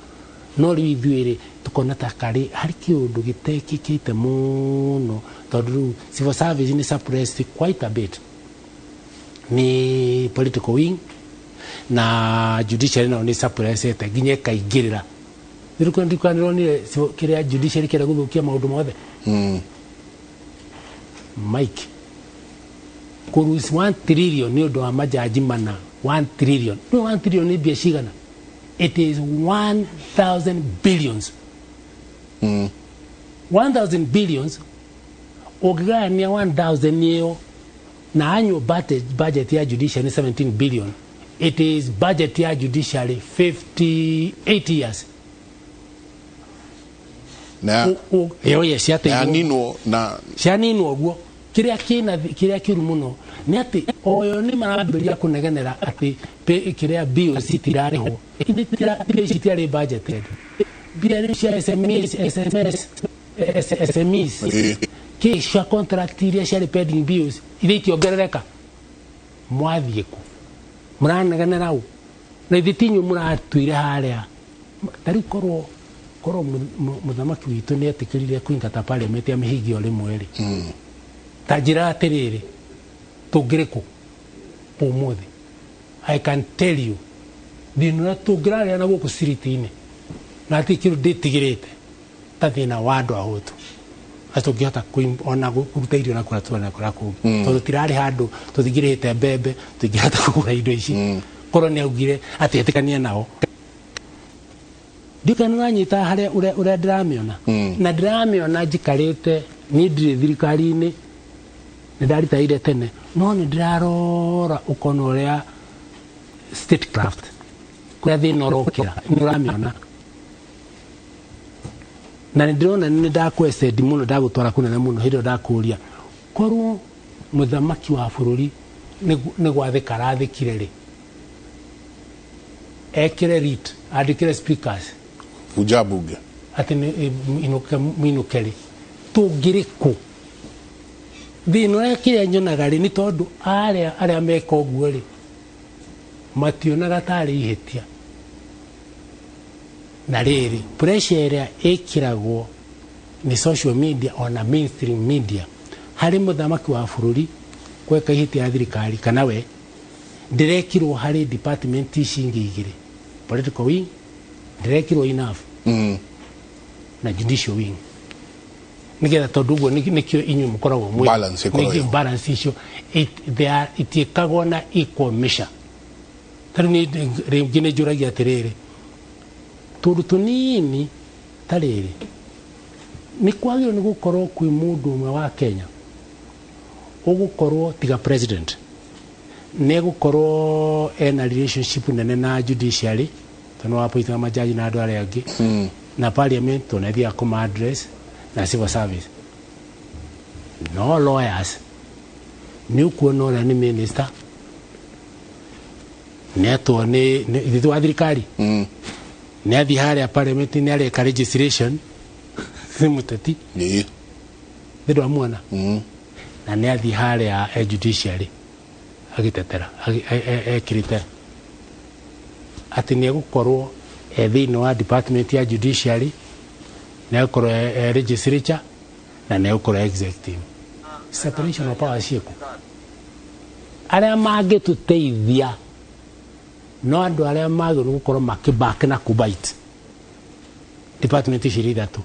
no rithuire tukona takari hari kiundu gitekikite muno tondu civil service ni suppressed quite a bit ni political wing na judiciary ni suppressed ginye kaigirira ndikwanirwo ni kiria judiciary kira guthukia maundu mothe Mike kurus 1 trillion ni undu wa majaji mana 1 trillion no 1 trillion ni bia cigana it is 1000 billions 1000 billions ogania 1000 niyo na annual budget ya judiciary 17 billion it is budget ya judiciary 58 years na cianinwo guo kiria kiru muno ni ati oyo ni marambiria kunegenera ati kiria bills tirariho itira budgeted bia cia SMEs ki cia contract iria cia pending bills itikiongerereka mwathiku muranegenera u na ithitinyu muratwire haria tari korwo muthamaki witu ni atikirire kuingata parliament ya mihigi ole mweri tajira atiriri tugiriku umuthi I can tell you thina tugiraria na guku siriti-ini na atikiru nditigirite tathina wandu ahutu atungihota ona kuruta irio na kuratwa na kuraku tondu tirari handu tuthigirite mbembe tungihota kugura indo ici korwo ni augire atitikania nao dikana nanyita haria uria ndiramiona na ndiramiona njikarite ni ndiri thirikari-ini ndaritaire tene no ni ndirarora ukona uria statecraft kuria thina urokira nuramiona na ndirona ni ndakwesedi muno ndagutwara kunene muno hindo ndakuria korwo muthamaki wa bururi nĩ gwathĩka arathĩkire rĩ ekĩre rit andĩkĩre speakers bunja bunge atĩ minũke rĩ tũngĩrĩ kũ thĩna ũrĩa kĩrĩa nyonaga rĩ nĩ tondũ arĩa meka ũguo rĩ mationaga tarĩ ihĩtia na rĩrĩ pressure ĩrĩa ĩkĩragwo nĩ social media ona mainstream media harĩ mũthamaki wa bũrũri gweka ihĩtia ya thirikari kana we ndĩrekirwo harĩ department ici ingĩ igĩrĩ political wing ndĩrekirwo enough na judicial wing nigetha tondu guo nikio inyu mukoragwo mwe balance icio itiĩkagwo na equal measure tarĩ ni rĩngĩ nĩ njũragia atĩrĩrĩ tondũ tũnini tarĩrĩ nĩ kwagĩrĩirwo nĩ gũkorwo kwĩ mũndũ ũmwe wa Kenya ũgũkorwo tiga president nĩ gũkorwo ena relationship nene na judiciary tondũ wapoitaga majaji na andũ arĩa angĩ na parliament tũnathiaga kũma address na civil service no lawyers nĩ ũkuona ũrĩa nĩ minister netwo nĩ ithuĩ wa thirikari nĩ athiĩ harĩa parliament nĩ areka registration nĩ mũteti thĩndũ amuona na nĩ athiĩ harĩa judiciary agĩtetera ekĩrĩte atĩ nĩ egũkorwo thĩinĩ wa department ya judiciary nĩ egũkorwo legislature na nĩ egũkorwo executive separation of power ciĩku arĩa mangĩtũteithia no andũ arĩa magĩrĩirwo gũkorwo makĩback na kubite department ici ithatũ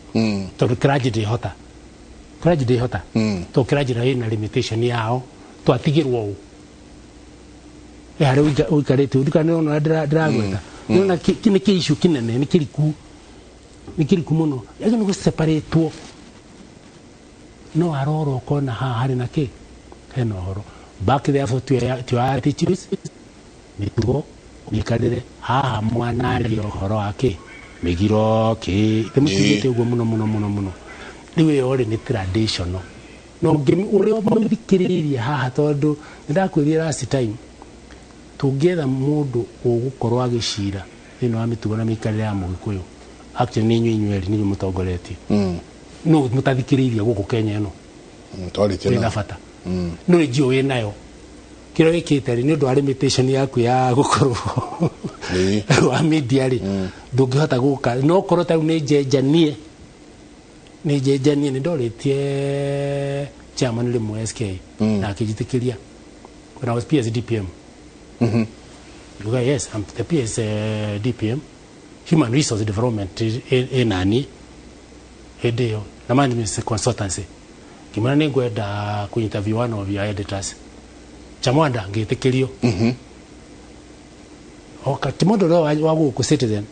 tondũ kĩranji ndĩhota tondũ kĩranji ĩna limitation yao twatigĩrwo ũũ harĩ ũikarĩte ũthikana nĩona ndĩragweta nĩona nĩ kĩicu kĩnene nĩ kĩriku mũno yagĩ nĩ gũseparatwo no aroro kona haha harĩ na kĩ hena ũhoro back therefore to our attitudes nĩtuo ũikarĩre haha mwanaria ũhoro wa kĩ mĩgiro kĩ tũmũtigĩte ũguo mũno rĩu ĩyo rĩ nĩ traditional no ũrĩa mũthikĩrĩrie haha tondũ nĩndakwĩrire last time tũngĩetha mũndũ ũgũkorwo agĩcira thĩinĩ wa mĩtugo na mĩikarĩre ya mũgĩkũyũ actually nĩ inyuĩ erĩ nĩnyuĩ mũtongoretie no mũtathikĩrĩirie gũkũ Kenya ĩno twĩna bata no nĩ njĩũ wĩnayo kĩrĩa wĩkĩte rĩ nĩ ũndũ wa limitation yaku ya gũkorwo wa media rĩ ndũngĩhota gũka no korwo ta rĩu nĩ njenjanie nĩ ndorĩtie chairman rĩmwe SK na akĩnjĩtĩkĩria when I was PSDPM yes I'm the PSDPM human resource development nani hĩndĩ ĩyo na management consultancy kimana nĩ ngwenda kũinterview one of your editors chamwanda ngĩtĩkĩrio oka kimondo wa gũkũ Citizen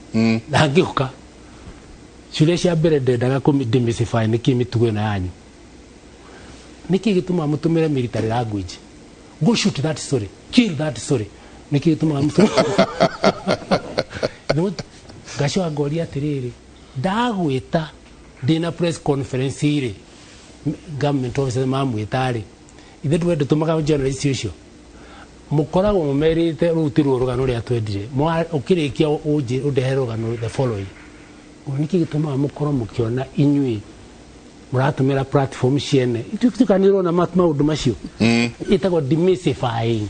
na ngĩũka ciũria cia mbere ndendaga kũmĩdemystify nĩkĩ mĩtugo ĩno yanyu nĩkĩ gĩtũma mũtũmĩre military language go shoot that story kill that story nĩkĩ gĩtũma mũtũmĩre gacio ngoria atĩrĩrĩ ndagwĩta ndĩna press conference ĩrĩ government officers mamwĩtarĩ ithe twende tũmaga journalist ũcio mũkoragwo mũmerĩte rũtirwo rũgano rĩa twendire ũkĩrĩkia ũndehe rũgano the following nĩkĩ gĩtũmaga mũkorwo mũkĩona inyuĩ mũratũmĩra platform ciene itukanĩrwo na maũndũ macio ĩtagwo demystifying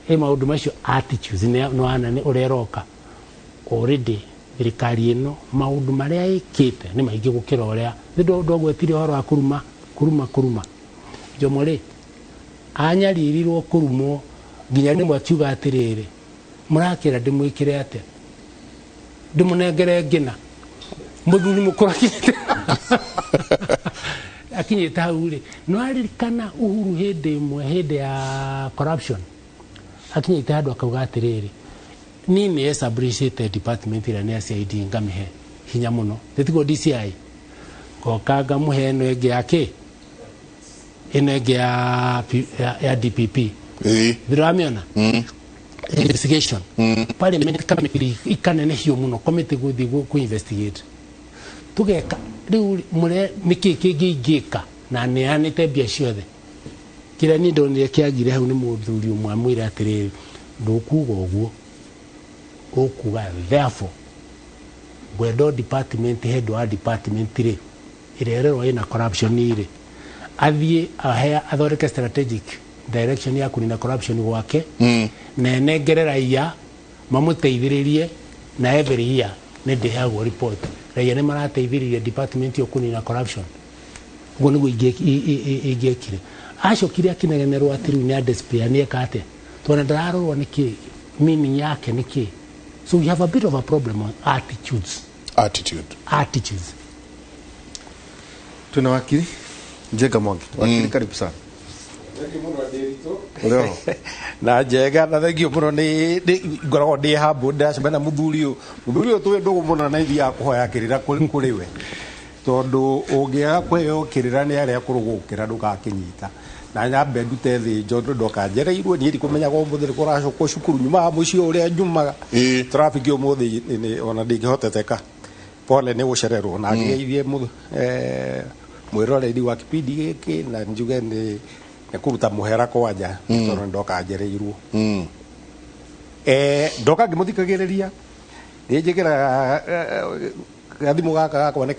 maũndũ macio attitudes nĩ ũreroka already thirikari ĩno maũndũ marĩa ĩkĩte nĩ maingĩ gũkĩra ũrĩa ndogwetire ũhoro wa kuruma njomo rĩ anyaririrwo kurumwo nginya rĩmwe akiuga atĩrĩrĩ mũrakĩra ndĩmwĩkĩre atĩa ndĩmũnengere ngĩna mũthuri mũkũrũ akinyĩte hau rĩ no aririkana Uhuru hĩndĩ ĩmwe hĩndĩ ya corruption akinyĩte handũ akauga atĩrĩrĩ niĩ nĩ establishĩte department ĩrĩa nĩ CID ngamĩhe hinya mũno tĩtigwo DCI ngoka ngamũhe ĩno ĩngĩ ya kĩ ĩno ĩngĩ ya DPP ndĩramĩona investigation parliament committee ikanene hiũ mũno committee gũthiĩ kũ-investigate tũgeka rĩu nĩkĩ kĩngĩ ingĩka na neanĩte mbia ciothe kira ni ndonire kiagire hau ni muthuri mwamwira atiriri ndukuga uguo ukuga therefore gwendo department head wa department ri irerero ina corruption ire athie ahea athoreke strategic direction ya kunina corruption gwake na nengerera iya mamuteithiririe na every year ne ndehagwo report raia ne marateithiririe department yo kunina corruption go niguo ingekire acokire akinegenerwo atiru ni display ni ekate twana ndararorwo niki meaning yake niki. So we have a bit of a problem on attitudes. Attitudes. Tuna wakili Njega Mwangi. Wakili karibu sana. Na Njega na thengio muno ni ngoragwo ndi hambu ndacemana muthuri uyu tuwe ndugu muno na ithi ya kuhoya kirira kuri we tondu ungiaga kwiyukirira ni aria kurugukira ndugakinyita na nyambe ndute thi njondo ndoka njereirwo ni ndikumenya go muthiri kuracoko cukuru nyuma mucio uria nyumaga traffic yo muthi ni ona ndingihoteteka pole ni gucererwo na ngeithie mwiroreri wa kipindi giki na njuge ni kuruta muhera kwanja tondu ndoka njereirwo ndoka ngimuthikagiriria ni njikira gathimu gaka gakwa ni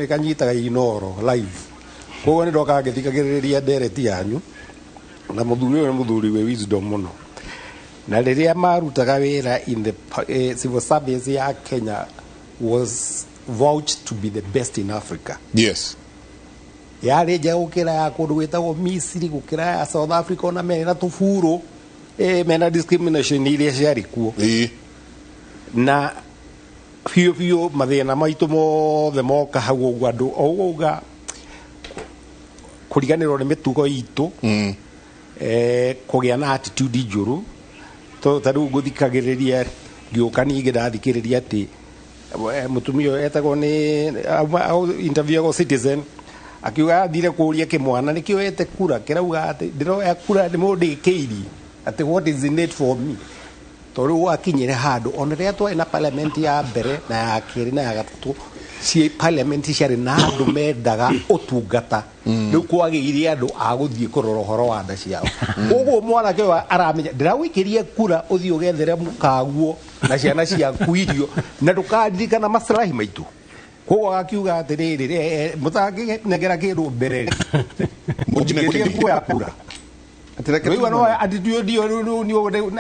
kanyitaga inoro live koguo ni ndoka ngithikagiriria ndereti yanyu na muthuri uyu muthuri we wisdom muno na riria marutaga wira in the civil service ya Kenya was vouched to be the best in Africa. Yes. Yari nja gukira ya kundu gwitagwo Misiri gukira ya South Africa na mena tufuro mena discrimination iria ciari kuo na fiyo mathina maitu mothe moka hau uguo andu ouga kuriganirwo ni mitugo itu kugia na attitude njuru to tadu guthikagiriria ngiuka ningi ndathikiriria ati mutumio etagwo ni interview go Citizen akiuga athire kuria kimwana nikio ete kura kirauga ati ndiroya kura ni mundikiri ati what is in it for me toru akinyire handu onere atwa ina parliament ya mbere na ya kiri na ya gatatu si parliament ciari na andu mendaga utungata riu kwagiririe andu aguthie kurora horo wa nda ciao uguo mwana ke aramenya ndirawikirie kura uthie ugethere mukaguo na ciana ciaku irio na ndukaririkana maslahi maitu koguo akiuga atiriri mutangi negera kindu mbere mujinekirie kuya kura atireke no atitude dio ni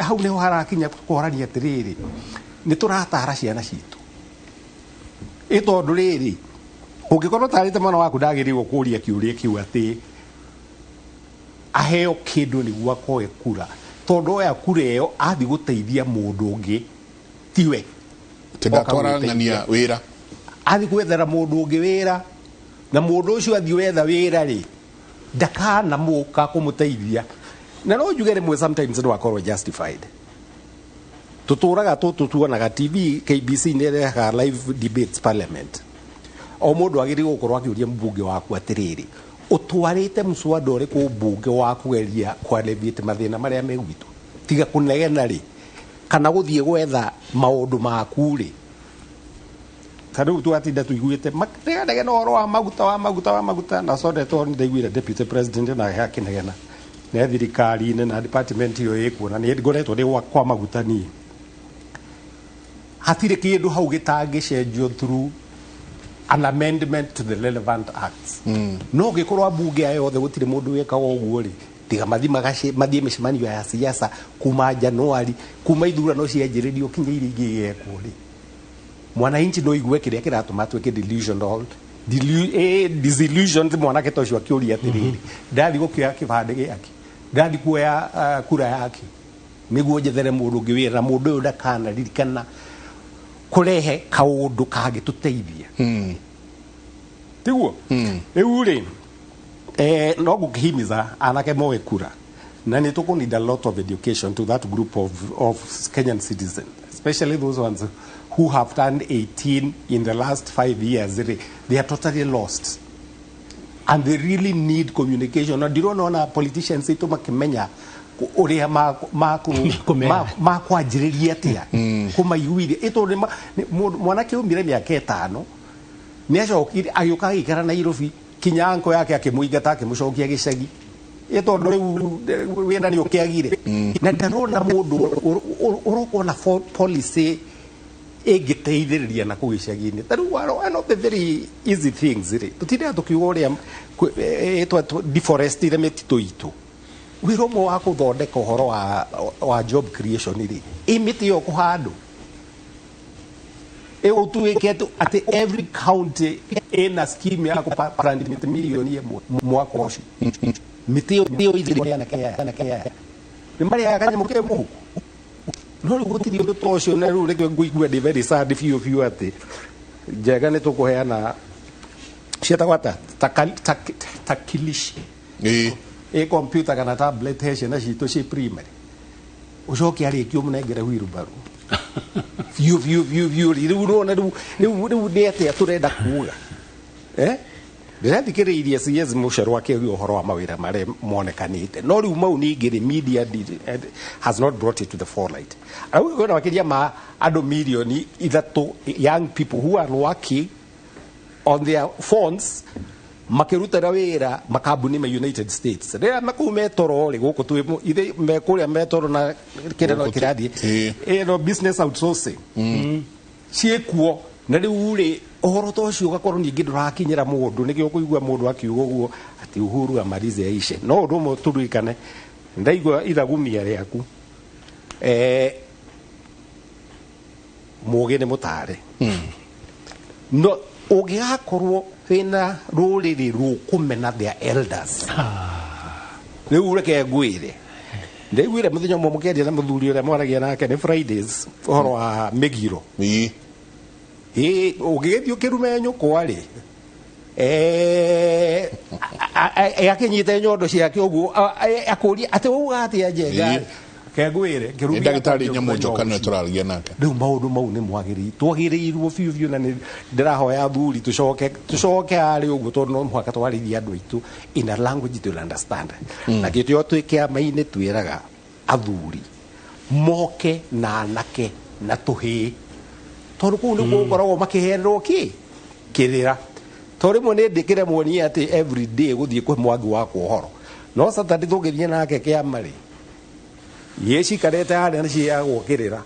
hau ne harakinya kuhorania atiriri ni turatara ciana citu itondu riri ungikorwo tarite mwana waku ndagirirwo kuria kiuria kiu ati aheo kindu niguo akoe kura tondu oya kura iyo athi guteithia mundu ungi tiwe tindatwara ngania wira athi gwethera mundu ungi wira na mundu ucio athi wetha wira ri ndakana muka kumuteithia na no njugere mwe sometimes no akorwo justified tuturaga tutuonaga TV KBC nereha live debates parliament o mundu agiri gukorwo akiuria mbunge waku atiriri utwarite mswada uri ku mbunge waku geria kwalevite mathina maria megwitu tiga kunegena ri kana guthie gwetha maundu maku ri tadu tu atinda tuiguite makega no oro wa maguta na so that on ndaiguire deputy president na hakinegena na thirikari na department yo ikuona ni ngoretwo ndi kwa maguta ni hatire kindu hau gitangicenjio through an amendment to the relevant acts no gikorwa bunge ayo the gutire mundu wekaga uguo ri tiga mathie micemanio ya siasa kuma Januari kuma ithurano cianjiririo kinyiri ngigekwo ri mwananchi no igwe kiria kiratuma tweke disillusioned mwana ketosho akiuria atiriri ndathi gukioya kibande giaki ndathi kuoya kura yake niguo jethere mundu ngiwira mundu uyu ndakana ririkana kurehe kaundu kagituteithia tiguo riu ri no gukihimiza anake moe kura na ni tuko need a lot of education to that group of Kenyan citizens, especially those ones who have turned 18 in the last 5 years. They are totally lost and they really need communication. Na ndiro naona politicians itu makimenya uria makwanjiriria atia kumaiguire ito mwanake umire miaka 5 ni acokire agioka gikara Nairobi kinyango yake akimuingata akimucokia gicagi etondo riu wenda ni ukiagire na ndarona mundu uroko na policy egiteithiriria na kuicagini taru one of the very easy things ri tutire tukiuga uria etwa deforestire metitu itu wiromo wa kuthondeka uhoro wa job creation ri imiti yo kuhandu utuike ati every county ina scheme ya kuplant milioni mwaka ucio miti yo izire na kaya ni mari akanya muke muhu no gutiri undu tocio na riu reke nguigua ndi very sad fiu ati njega ni tukuheana cietagwata takilishi computer kana tablet hece na citu ci primary ucoke arikio munengere wheelbarrow fiu riu no na riu ndete turenda kuga ndirathikiriirie CS Mucheru akiuga uhoro wa mawira mare monekanite no riu mau ningiri media has not brought it to the forelight auga wakiria ma ando milioni ithatu young people who are working on their phones makirutira wira makambuni ma United States ria makume toro ri guku tu ithe mekuria metoro na kirano kirathi no business outsourcing ciekuo na riu ri ohoro tocio gakorwo ningi ndurakinyira mundu nikio kuigua mundu akiuga uguo ati Uhuru amalize aishe no ndu mo turikane ndaigua ithagumia riaku muge ni mutare no ugiakorwo wina ruriri rukumena their elders riu reke ngwire ndaiguire muthenya mwe mukendia na muthuri uria mwaragia nake ni Fridays ohoro wa migiro ugigithio kirume nyukwa ri akinyite nyondo ciake uguo akuria ati uga atia njenga kegwire kirume ndagitari nyamonjo kana turaragia nake riu maundu mau ni mwagiri twagirirwo fiu na ndirahoya thuri tucoke ari uguo tondu no mwaka twarithia andu aitu in a language to understand na gitio twike maine twiraga athuri moke na anake na tuhi tondu kuu niguo ngoragwo makihererwo kirira tori mone ndikire muoni ati every day guthie kwe mwangi wa kuhoro no Saturday tugirie nake kiamari yeshi karete hare na ciagwo kirira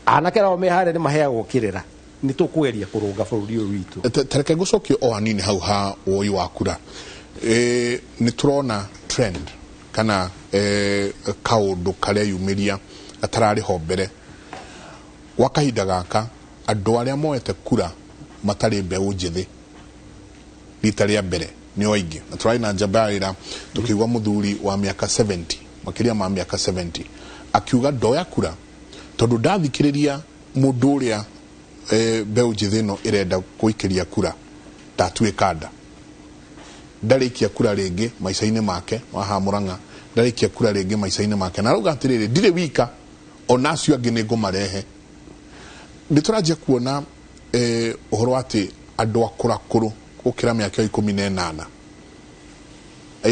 anake rao me hare ni maheagwo kirira ni tukweria kurunga bururi uyu witu tareke gucokio o hanini hau ha woi wa kura ni turona trend kana kaundu karia yumiria atarari ho mbere wakahinda gaka andu aria moete kura matari mbeu njithi rita ria mbere ni oingi na turai na njabarira tukigwa muthuri wa miaka 70 makiria ma miaka 70 akiuga ndoya kura tondu ndathikiriria mundu uria mbeu njithi no irenda kuikiria kura ndatuikanda ndarikia kura ringi maicaini make waha Murang'a ndarikia kura ringi maicaini make na ruga atiriri ndire wika onacio angi ni ngumarehe nditurajia kuona uhoro ati andu akurakuru ukira miaka 18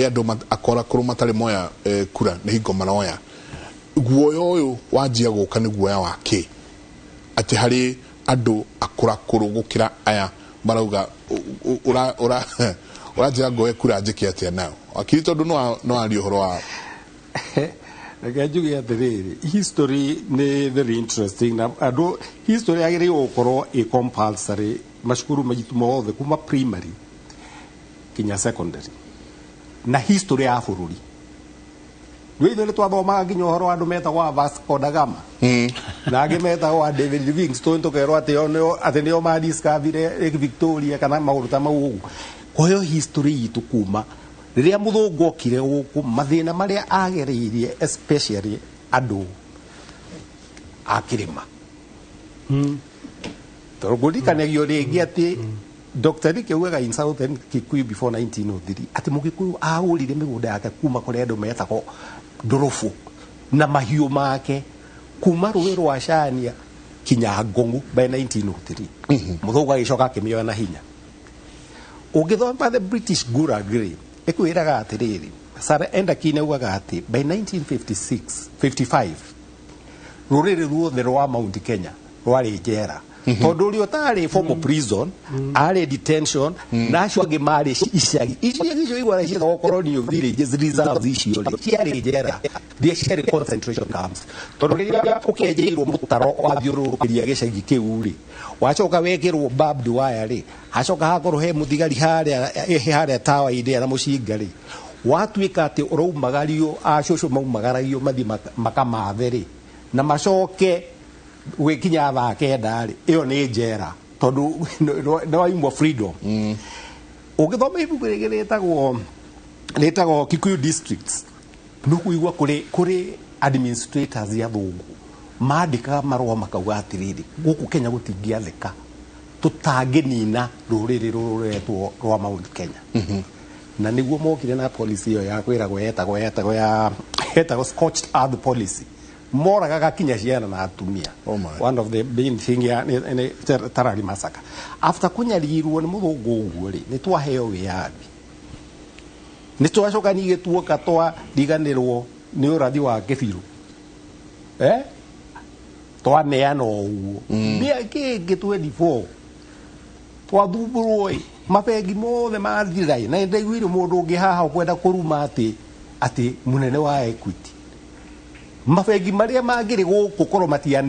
andu akurakuru matari moya kura ni hingo maroya guoyo uyu wajia guka ni guoya wake ati hari andu akurakuru gukira aya marauga urajia goe kura njiki atia nao akiri tondu no ari uhoro wa Nagajugi atiriri history ni very interesting na ado history agiri okoro e compulsory mashukuru majitu mothe kuma primary kinya secondary na history ya bururi Wewe ndio twathoma nginya uhoro wa andu metagwa Vasco da Gama na angi metagwa David Livingstone tukerwo ati nio ma discovery Lake Victoria kana maundu ta mau kwa hiyo history itu kuma riria muthungu okire guku mathina maria ageririe especially andu akirima torogodikanagio ringi ati Dr. Nikeuga in Southern Kikuyu before 1903 ati mugikuyu aurire migunda yake kuma kuri andu metako ndorofu na mahiu make kuma ruwi rwa Shania kinya Ngongu by 1903 muthungu agicoka akimioya na hinya ugithoma the British Guragri ekwiraga atiriri Sara enda kinauga ati by 1955 ruriri ruothe rwa Mount Kenya rwari njera tondu uri otari form of prison ari detention na acio angi mari icagi icio igwara cio colonial villages reserves icio ciari njera thia ciari concentration camps tondu riria ukenjeirwo mutaro wathiururukiria gicagi kiu ri wacoka wekirwo barbed wire ri hacoka hakorwo he muthigari haria tawa-ini na mucinga ri watuika ati uroumagario acoco maumagarario mathi makamathe ri na macoke gwikinya thaa kenda ri iyo ni njera tondu no waimwo freedom ugithoma ibuku ritagwo Kikuyu districts nukuigwa kuri administrators ya thungu mandikaga marua makauga atiriri guku Kenya gutingiathika tutanginina ruriri ruretwo rwa Mount Kenya na niguo mokire na policy iyo ya kwiragwo yetagwo scorched earth policy moraga kinya ciana na atumia one of the main thing ya Tarari massacre after kunyarirwo ni muthungu uguo ri ni twaheo wiathi ni twacoka ni gituoka twa riganirwo ni urathi wa kibiru twaneana uguo bia kingi 24 twathumburwo mabegi mothe mathirai na ndaiguire mundu ungi haha ukwenda kuruma ati munene wa Equity mabegi maria magiri guku korwo matia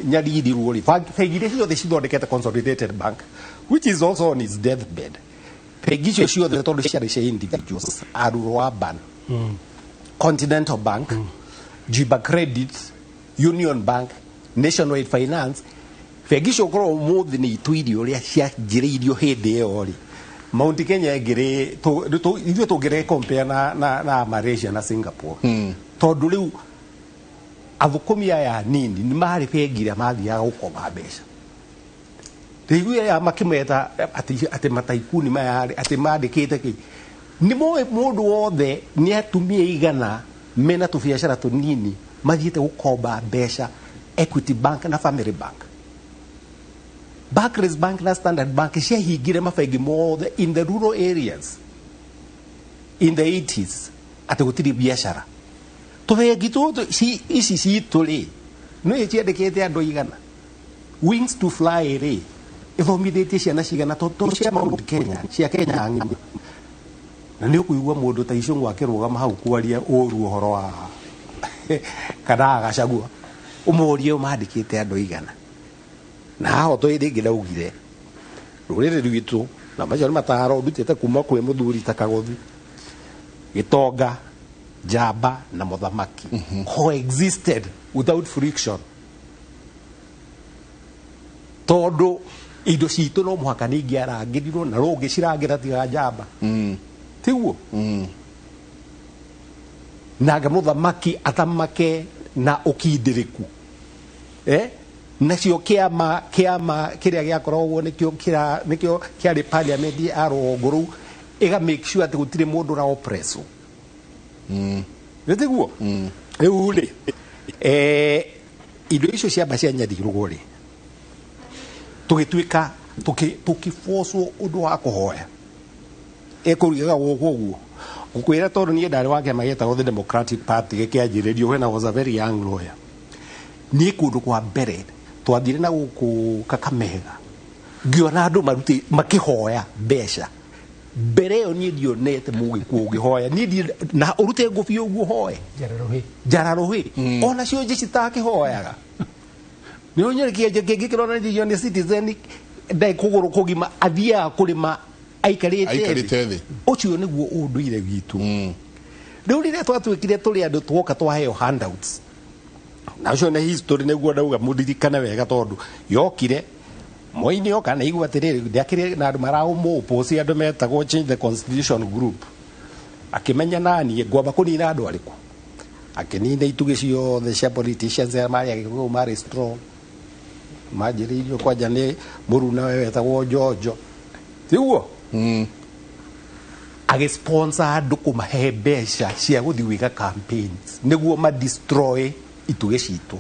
nyaririrwo ri begi icio ciothe cithondekete Consolidated Bank which is also on its deathbed begi icio ciothe tondu ciari cia individuals Aruru Urban Continental Bank Jiba Credit Union Bank Nationwide Finance begi icio korwo muthi ni itwirio ria cianjiriirio hindi iyo ri Mount Kenya ngiri ithuĩ tũngĩre compare na Malaysia na Singapore tondu riu athukumi aya nini ni mari bengira mathiaga gukoma mbeca riu ya makimeta ati mataikuni mayari ati mandikite ki ni moe mundu wothe ni atumia igana mena tu biashara tunini mathiite gukomba mbeca Equity Bank na Family Bank Barclays Bank na Standard Bank ciahingire mabengi mothe in the rural areas in the 80s ati gutiri biashara tubengi tutu ici citu ri no iciendekete andu igana Wings to Fly ri ithomithitie ciana cigana tondu cia Mount Kenya cia Kenya ng'ima na ni ukuigua mundu ta icungu akirugama hau kwaria uru uhoro wa kana agacagua umurie umandikite andu igana na hao to iri ngiraugire rurire rwitu na macio mataro ndutite kuma kwe muthuri ta Kagothi Gitonga Jamba na Muthamaki coexisted without friction tondu indo citu no muhaka ni ngiarangirirwo na rungi cirangira tiga Jamba tiguo naga Muthamaki atamake na ukindiriku nacio kiama kiria giakoragwo nikio kiari parliament ya ruguru iga make sure ati gutire mundu ra oppresso nitiguo riu ri indo icio ciamba cia nyathirugwo ri tugituika tukifoswo undu wa kuhoya ekuriga guguo ukwira tondu nie ndari wake mageta the Democratic Party gikianjiririo when I was a very young lawyer ni kundu kwa mbere twathire na guku Kakamega ngiona andu maruti makihoya mbeca mbere yo ni ndionete mugihoya ni na urute ngubi uguo hoye jararuhi ona cio nje citakihoyaga ni onyerekia ngikirona ni Citizen ndai kuguru kugima athia kurima aikarite thi ucio niguo unduire witu riu rire twatwikire turi andu twoka twaheo handouts na cio na history niguo ndauga mudirikana wega tondu yokire moini yoka na igwa tiriri ndiakire na andu maraumo posi andu metagwo Change the Constitution group akimenya nani ngwamba kunina andu ariku akinina itugi ciothe cia politicians mari agikuo mari strong majiririo kwaja ni muruna wewe etagwo Jojo tiguo agisponsor andu kumahe mbeca cia guthi wika campaigns niguo ma destroy ituge citu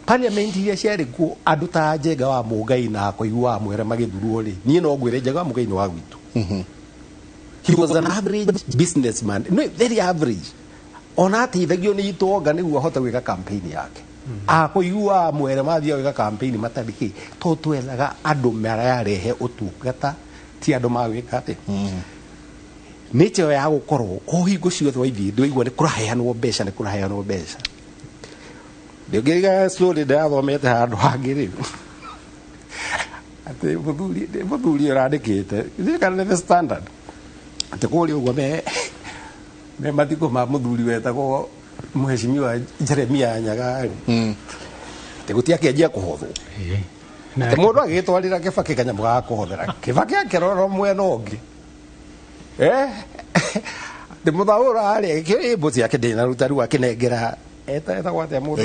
parliament iria ciari ku andu ta Njenga wa Mungai na Koigu wa Mwere magithurwo ri nie no ngwire Njenga wa Mungai ni wa gwitu he was an average businessman no very average ona teithagio ni itonga niguo hota gwika campaign yake akũigua mwere mathiĩ wĩka campaign matarĩkĩ to twethaga andũ mararehe ũtungata ti andũ magwĩka atĩ nature ya gũkorwo o hingo ciothe waithiĩ ndũigua nĩ kũraheanwo mbeca nĩ kũraheanwo mbeca ndĩngĩriga slowly ndathomete handũ hangĩ rĩu atĩ mũthuri ũrandĩkĩte thirikari nĩ the standard atĩ kũrĩa ũguo me mathiko ma mũthuri wetagwo mheshimiwa Jeremia Nyaga atĩ gũtiakĩanjia kũhothwo atĩ mũndũ agĩtwarĩra Kĩbakĩ kanyamũ ga kũhothera Kĩbakĩ akĩrora mwena ũngĩ atĩ mũthaũra harĩa kĩrĩmbũ ciake ndĩnaruta rĩu akĩnengera etagwo atĩa mũndũ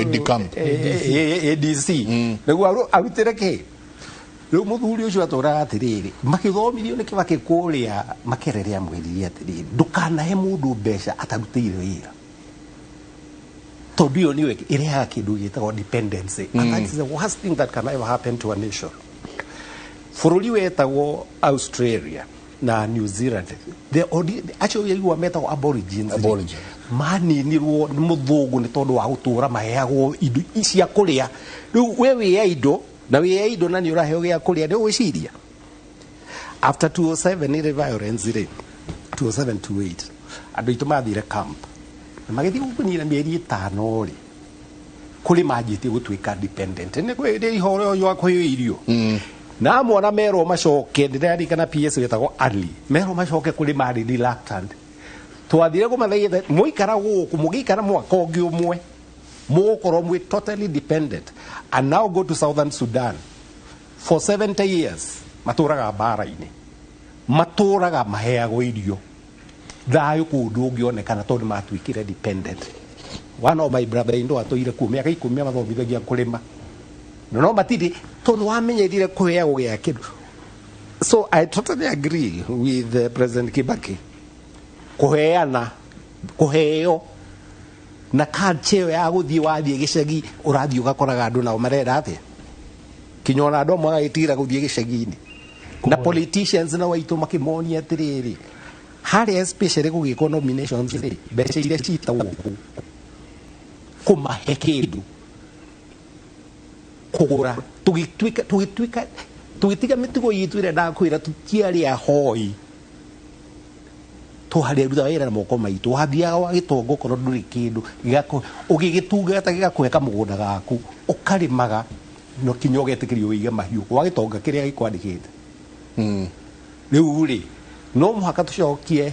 ADC nĩguo arutĩre kĩ rĩu mũthuri ũcio atũraga atĩrĩrĩ makĩthomithio nĩ Kĩbakĩ kũrĩa Makerere amwĩrire atĩrĩrĩ ndũkanahe mũndũ mbeca atarutĩire wĩra tondũ ĩyo nĩyo ĩrehaga kĩndũ gĩtagwo dependency and that is the worst thing that can ever happen to a nation. Bũrũri wetagwo Australia na New Zealand actually you metagwo aborigines maninirwo nĩ mũthũngũ nĩ tondũ wa gũtũra maheagwo indo cia kũrĩa rĩu we wĩya indo na wĩya indo na nĩ ũraheo gĩa kũrĩa nĩ ũgwĩciria after 207 nĩ violence rĩ 207-28 andũ aitũ mathire camp na magĩthiĩ gũkũnyira mĩeri 5 rĩ kũrĩ manjĩtie gũtuĩka dependent nĩ kwĩ ihoro yo akũheo irio na mwana merwo macoke ndĩrarikana PS wetagwo Ali merwo macoke kũrĩ marĩ reluctant twathire kũmathaitha mũikara gũkũ mũgĩikara mwaka ũngĩ ũmwe mũgũkorwo mwĩ totally dependent and now go to Southern Sudan for 70 years matũraga mbara-inĩ matũraga maheagwo irio thayũ kũndũ ũngĩonekana tondũ matuĩkire dependent. One of my brother-in-law atũire kuo mĩaka 10 mathomithagia kũrĩma no matirĩ tondũ wamenyerire kũheagwo gĩa kĩndũ. So I totally agree with President Kibaki kũheana kũheo na culture ya gũthiĩ wathiĩ gĩcagi ũrathiĩ ũgakoraga andũ nao marera atĩa kinyona andũ amwe agĩtigĩra gũthiĩ gĩcagi-inĩ na politicians na waitũ makĩmonia atĩrĩrĩ harĩa especially gũgĩkwo nominations rĩ mbeca iria citagwo kũmahe kĩndũ kũgũra tũgĩtiga mĩtugo itũ ĩrĩa ndakwĩra tũtiarĩ ahoi tũharĩa rutha wĩra na moko maitũ wathiaga wagĩtonga okorwo ndũrĩ kĩndũ ũgĩgĩtungata gĩgakũhe kamũgũnda gaku ũkarĩmaga no kinya ũgetĩkĩrio wĩige mahiũ wagĩtonga kĩrĩa gĩkwandĩkĩte rĩu rĩ no mũhaka tũcokie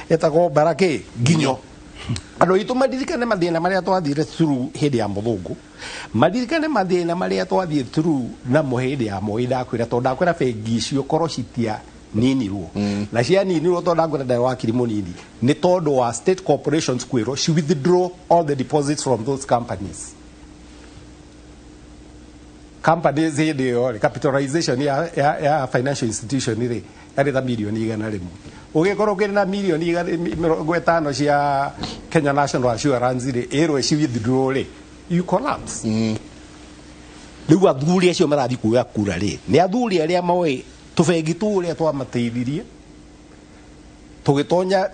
etagwo Mbaraki nginyo andũ aitũ madirikane mathĩna marĩa twathire through hĩndĩ ya mũthũngũ madirikane mathĩna marĩa twathiĩ through namo hĩndĩ ya Moi ndakwĩra tondũ ndakwĩra bengi icio korwo citia ninirwo na cia ninirwo tondũ ndakwĩra ndarĩ wakiri mũnini nĩ tondũ wa state corporations kwĩrwo she withdraw all the deposits from those companies hĩndĩ ĩyo capitalization ya financial institution rĩ yarĩ ta milioni 100 ũgĩkorwo kĩrĩ na milioni 50 cia Kenya National Assurance rĩ ĩrwo ci withdraw rĩ you collapse rĩu athuri acio marathiĩ kuoya kura rĩ nĩ athuri arĩa moĩ tũbengi tũrĩa twamateithirie tũgĩtonya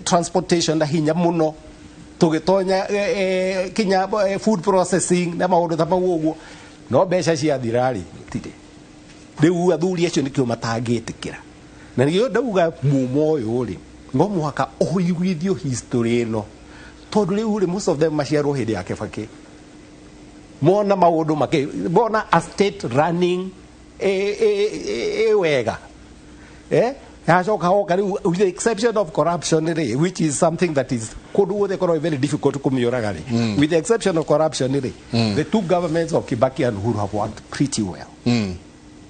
transportation na hinya mũno tũgĩtonya kinya food processing na maũndũ ta mau ũguo no mbeca ciathira rĩ tire rĩu athuri acio nĩkĩo matangĩtĩkĩra na nĩkĩo ndauga mumo ũyũ rĩ no mũhaka ũhũiguithio history ĩno tondũ rĩu rĩ most of them maciarwo hĩndĩ ya Kibaki mona maũndũ mona a state running wega yacoka hoka rĩu with the exception of corruption rĩ which is something that is kũndũ guothe korwo very difficult kũmĩũraga rĩ with the exception of corruption rĩ the two governments of Kibaki and Uhuru have worked pretty well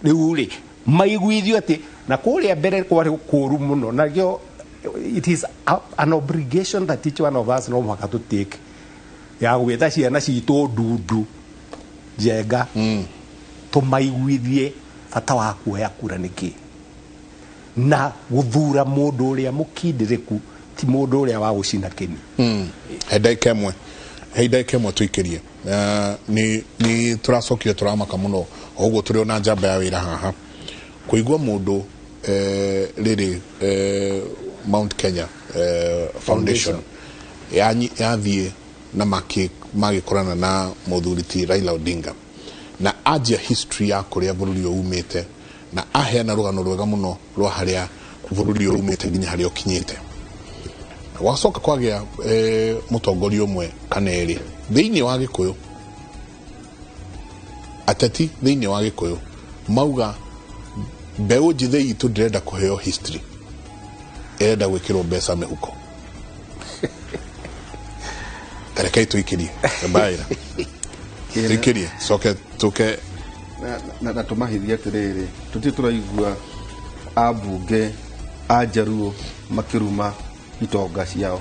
rĩu rĩ maiguithio atĩ na kũrĩa mbere kwarĩ kũru mũno nakĩo it is an obligation that each one of us no mũhaka to take ya gwĩta ciana citũ ndundu njenga tũmaiguithie bata wa kuoya kura nĩkĩ na gũthura mũndũ ũrĩa mũkindĩrĩku ti mũndũ ũrĩa wa gũcina kĩni he ndagĩka ĩmwe tũikĩrie nĩ tũracokire tũramaka mũno ũguo tũrĩ ona njamba ya wĩra haha kũigua mũndũ rĩrĩ Mount Kenya Foundation yathiĩ na magikorana na muthuriti Raila Odinga na ajia history ya kuria bururi umite na aheana rugano rwega muno rwa haria bururi umite nginya haria ukinyite wacoka kwagia mutongori umwe kaneri thiini wa Gikuyu atati thiini wa Gikuyu mauga mbeu njithe itu ndirenda kuheo history erenda gwikirwo mbeca mihuko Karekai tuikirie mbaira tuikirie soke tuke na tumahithia atiriri tuti turaigua abunge ajaruo makiruma itonga ciao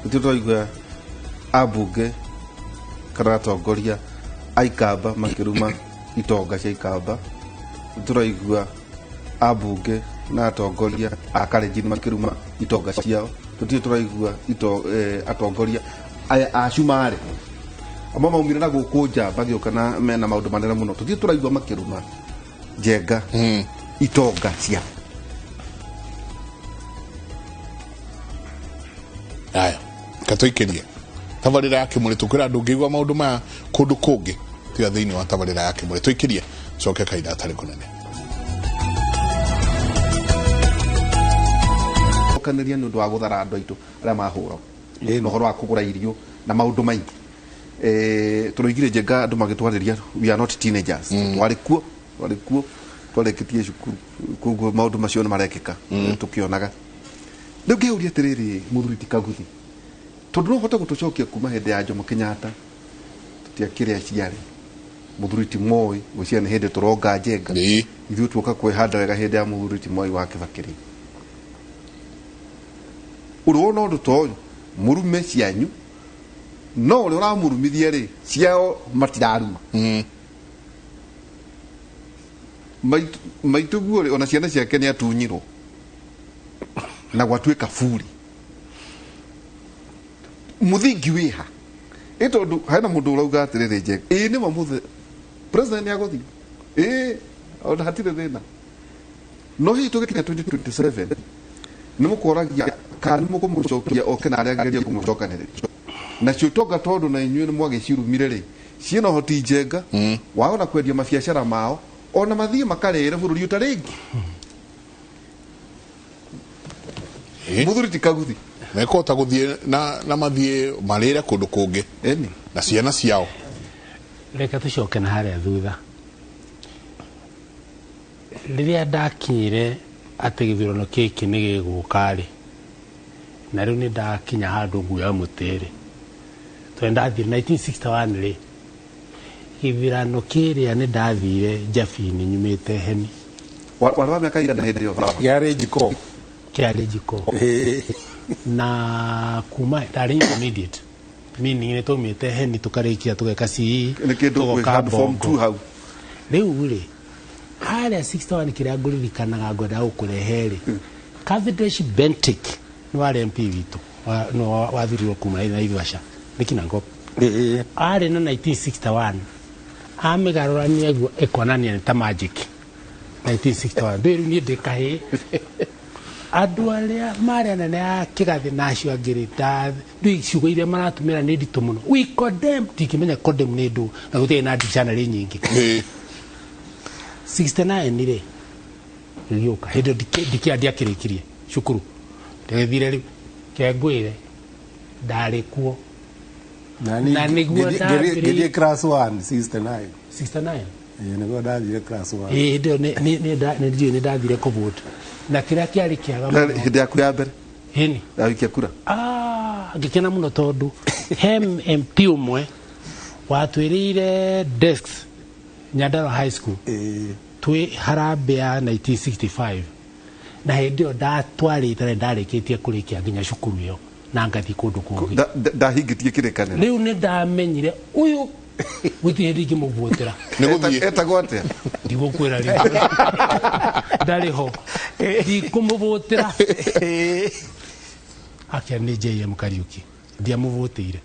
tuti turaigua abunge karatongoria aikamba makiruma itonga cia ikamba turaigua abunge na atongoria akarenjini makiruma itonga ciao tuti turaigua atongoria acumare amo maumire na gukunja bagioka na mena maundu manene muno tuti turaigua makiruma njenga itonga cia aya katuikirie tabarira yake muri tukira andu ngigwa maundu ma kundu kungi tiga thiini wa tabarira yake muri tuikirie coke kaida atari kunene kaniria nundu wa guthara andu aitu aria mahura no horo wa kugura irio na maundu maingi turoigire njenga andu magitwariria we are not teenagers twarikuo twareketie cukuru kuguo maundu macio ni marekeka tukionaga riu ngeuria atiriri muthuriti Kaguthi tondu no hote gutucokia kuma hindi ya Jomo Kenyatta tutiakire ciari muthuriti Moi gucia ni hindi turonga njenga ithu tuoka kwihanda wega hindi ya muthuriti Moi wa Kibakiri urona undu toyo murume cianyu no uri uramurumithia ri ciao matiraruma maitu guo ona ciana ciake ni atunyirwo na gwatuika buri muthingi wiha itondu haina mundu urauga atiriri njenga ni mamuthe president ni agothi ona hatire thina no hi tugikinya 2027 ni mukoragia kana mukumucokia okena aria geria kumucokaniriria na ciutonga tondu na inyuĩ ni mwagicirumire ri ciena hoti njenga waona kwendia mabiacara mao ona mathie makarere bururi utaringi muthuriti Kaguthi mekota guthie na mathie marire kundu kungi na ciana ciao reka tucoke na haria thutha riria ndakire ati githurano kiki ni giguka ri na riu ni ndakinya handu nguya mutiri twendathire 1961 ri githurano kiria ni ndathire Jafini nyumite heni warwa miaka igana hindi yo yari jiko na kuma ndari intermediate meaning ni tumite heni tukarikia tugeka CE tugoka form 2 hau riu ri haria 61 kiria nguririkanaga ngwenda gukurehere Cavendish Bentic ni wari MP witu no wathirirwo kuma na Ivasha nikinango ari na 1961 amigarurania guo ekonania ni ta magic 1961 ndiru ni ndikahe andu aria mari anene a kigathi nacio angiri ta ndu ciugo iria maratumira ni nditu muno we condemn tikimenya condemn ni ndu na gutie na dictionary nyingi 69 nire rioka hindo dikiandia kirikirie cukuru ndethire riu kengwire ndari kuo na niguo ndari class 1 69 niguo ndathire class 1 ndio ni ndathire kuvuta na kiria kiari kiaga hindi yaku ya mbere hini ndawikia kura ngikena muno tondu hem MP umwe watwirire desks Nyandarua High School twi harambe ya 1965 na hindi yo ndatwarite ndarikitie kurikia nginya cukuru yo na ngathi kundu kungi ndahingitie kirekaniro riu ni ndamenyire uyu gutie ndingi muvutira etagwo atia ndigukwira ri ndari ho ndikumuvutira akia ni JM Kariuki ndiamuvutire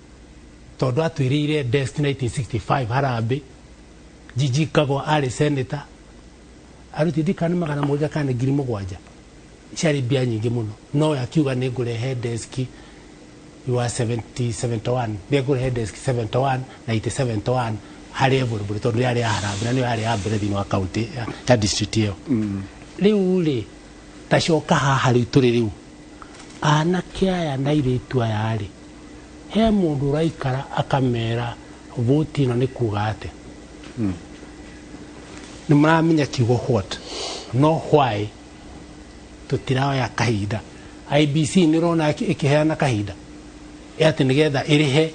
tondu atwirire desk 1965 harambe Jiji Kago ari senator aruti kana magana moja kana ngiri mugwanja ciari bia nyingi muno no yakiuga ni ngurehe desk you are 71 they go head desk 71 91 hari eburu tondu yari harambe na ni yari ambere thini wa county ya district iyo riu ri tacoka haha riu turi riu anake aya na iritu aya ri he mundu raikara akamera vote ino ni kuga ate ni maramenya kiugo what no why tutirawa ya kahinda IBC ni rona ikiheana kahinda ati nigetha irihe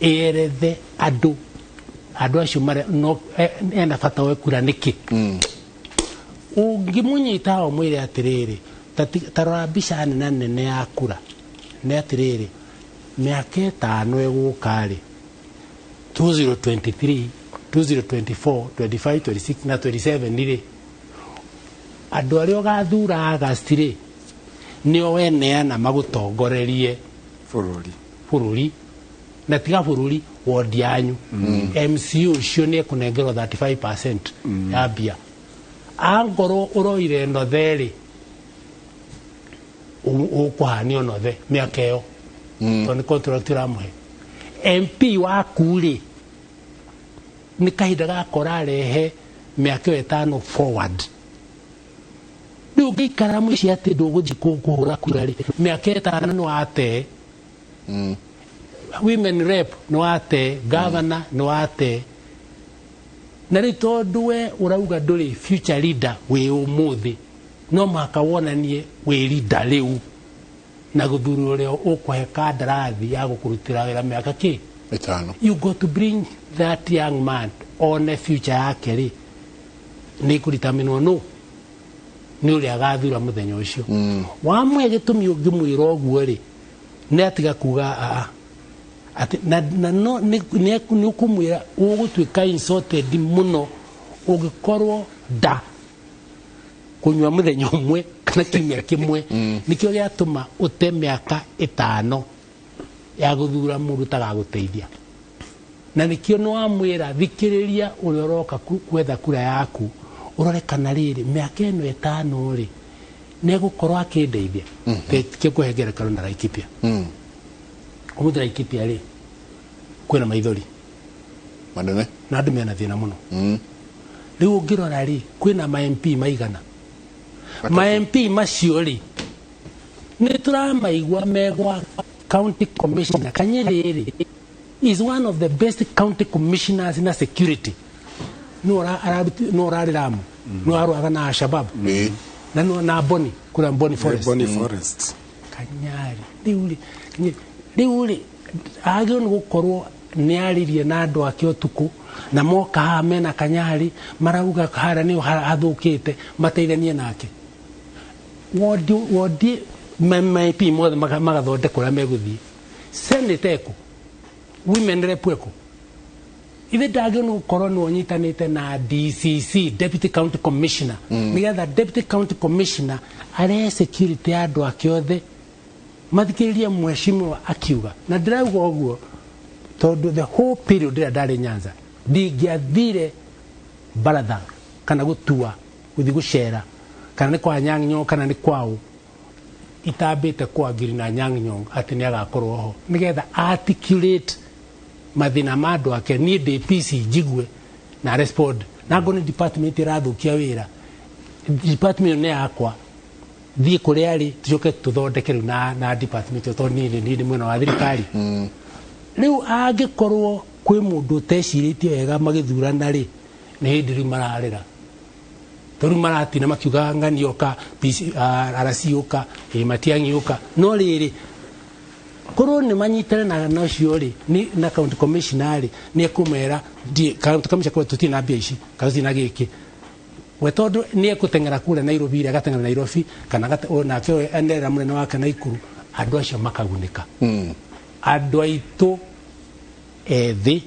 erethe andu acio mare no ena bata we kura niki ungimunyita o mwire atiriri tarora mbica nene ya kura ni atiriri miaka 5 egukari 2023 2024 25 26 na 27 nire andu aria gathura agastire nio weneana magutongorerie bururi na tiga bururi wodi yanyu MCU cio ni kunengerwo 35% ya bia angoro uroire no theri ukuhanio no the miaka iyo toni contract ramuhe MP wa kuri ni kahinda gakora rehe miaka 5 forward ndu gikara muci ati nduguthi kuhura kurari miaka 5 no ate women rep no ate governor no ate na ri tondu we urauga nduri future leader we umuthi no maka wonanie we leader riu na guthuru rio ukuhe kandarathi ya gukurutira wira miaka ki 5 you got to bring that young man on a future yake ri ni kuritaminwo no ni uri agathura muthenya ucio wamwe gitumi ungimwira oguo ri ni atiga kuga ati na no ni ukumwira ugutwika insulted muno ugikorwo da kunywa muthenya umwe kana kimya kimwe nikio giatuma ute miaka 5 ya guthura mundu tagaguteithia na nikio no amwira thikiriria uri oroka kwetha kura yaku urore kana riri miaka eno 5 ri ne gukorwo akindeithia ke kuhegera karona Laikipia umuthira Laikipia ri kwena maithori manene na andu mena thina muno riu ungirora ri kwena ma MP maigana ma MP macio ri ni turamaigwa megwa county commissioner Kanyerere is one of the best county commissioners in security no rari ramu no aruaga na Shabab na no na Boni kuna Boni Forest Kanyari riuri agio ni gukorwo ni aririe na andu akio tuku na moka ha mena Kanyari marauga hara ni hathukite mateithanie nake wodi MMP mothe magathonde kura meguthie senate eko women rep eko ithe ndagio no korwo no nyitanite na DCC deputy county commissioner nigetha deputy county commissioner are security andu akiothe mathikiririe mheshimiwa akiuga na ndirauga oguo tondu the whole period ria ndari Nyanza ndingiathire baratha kana gutua guthi gucera kana ni kwa Nyang'nyong kana ni kwao itambite kwa ngiri na Nyang'nyong ati ni agakorwo ho nigetha articulate mathina madu ake ni DPC jigwe na respond na ngoni department irathukia wira department ne yakwa thie kuria ri tucoke tuthondekeru na department to ni mwena wa thirikari riu angikorwo kwi mundu teciritie wega magithurana ri ni hindiri mararira toru maratina makiuga nganioka arasioka matiangioka no riri korwo ni manyitane na nacio ri ni na county commissioner ri ni kumera county commissioner kwa tutina mbia ici kazi na giki we tondu ni ekutengera kule Nairobi ira gatengera Nairobi kana ona kyo endera munene wake Naikuru andu acio makagunika andu aitu ethi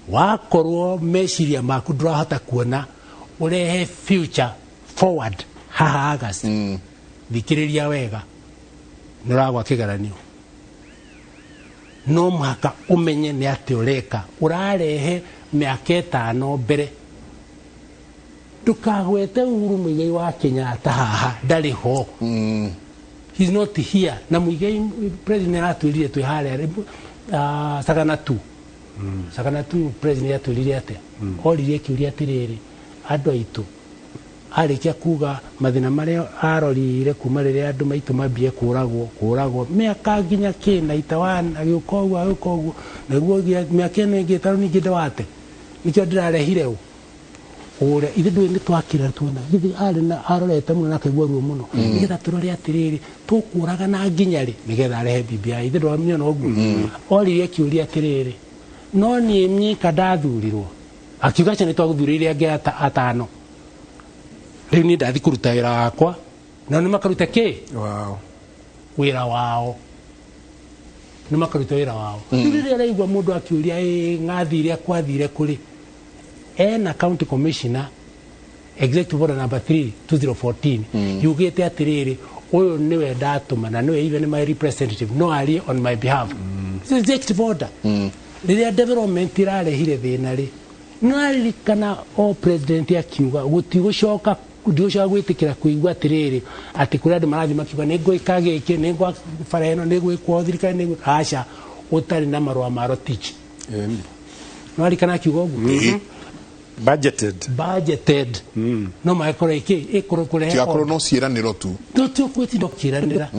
wakorwo meciria maku ndurahota kuona urehe future forward haha August thikiriria wega nuragwa kigaranio no mwaka umenye ni ati ureka urarehe miaka 5 mbere ndukagwete Uhuru Muigai wa Kenyatta haha ndari ho he's not here na muigai president atwirire twi hare Saganatu Saganatu president atwirire ate oririe kiuria atiriri andu aitu arikia kuga mathina maria arorire kuma riria andu maitu mambie kuragwo miaka nginya kina itawana agiokogu naguo miaka ino ingi taru ningi ndawate nikio ndirarehire u ore ithe ndwe ni twakira tuona githi ari na arorete muno nakaigua ruo muno nigetha turore atiriri tukuraga na nginya ri nigetha arehe BBI ithe ndwa mnyona oguo oririe kiuria atiriri no ni myika ndathurirwo akiuga cyane twaguthurire angi atano riu ni ndathi kuruta wira wakwa na ni makaruta ki wira wao ni makaruta wira wao riria raigua mundu akiuria ngathire akwathire kuri ena county commissioner executive order number 3 2014 yugite atiriri uyu niwe ndatuma na niwe even my representative no ari on my behalf it's executive order riria development irarehire thina ri naririkana o president akiuga gutigucoka ndiuca gwitikira kuigua atiriri ati kuri andu marathi makiuga ningwika giki ningwa fareno ningwikwo thirikari ni aca utari na marua ma rotich naririkana akiuga uguo budgeted no maikora iki ikoro kure tiakoro no ciraniro tu tu kwiti dokiranira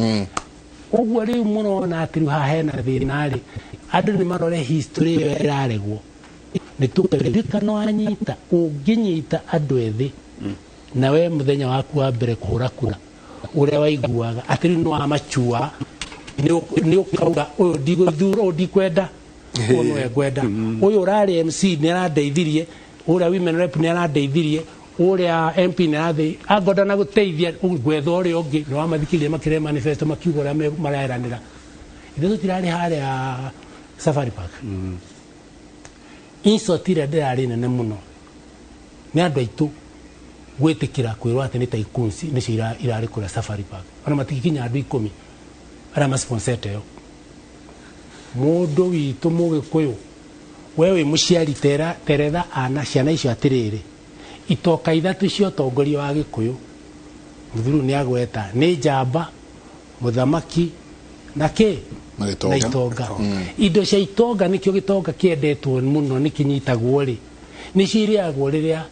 uguo riu muno na atiru ha hena thina ri andu ni marore history iraregwo ni tukaririkana anyita unginyita andu ethi na we muthenya waku wa mbere kuhura kura uria waiguaga atiri no amachua ni ukauga uyu ndiguthura ndikwenda uyu egwenda uyu urari MC ni arandeithirie uria women rep ni arandeithirie uria MP ni arathi agoda na guteithia gwetha uria ungi ni wamathikirie makire manifesto makiuga uria maraeranira ithe tutirari haria Safari Park insotira ndirari nene muno ni andu aitu gwitikira kwirwa ati ni taikunsi ni cio irari kura Safari Park ona matikinya andu 10 ara masponsete yo mundu witu mugikuyu wewe muciari teretha ana ciana icio atiriri itoka ithatu cio tongoria wa gikuyu muthuru ni agweta ni njamba muthamaki na ki na itonga indo cia itonga nikio gitonga kiendetwo muno nikinyitagwo ri ni ciriagwo riria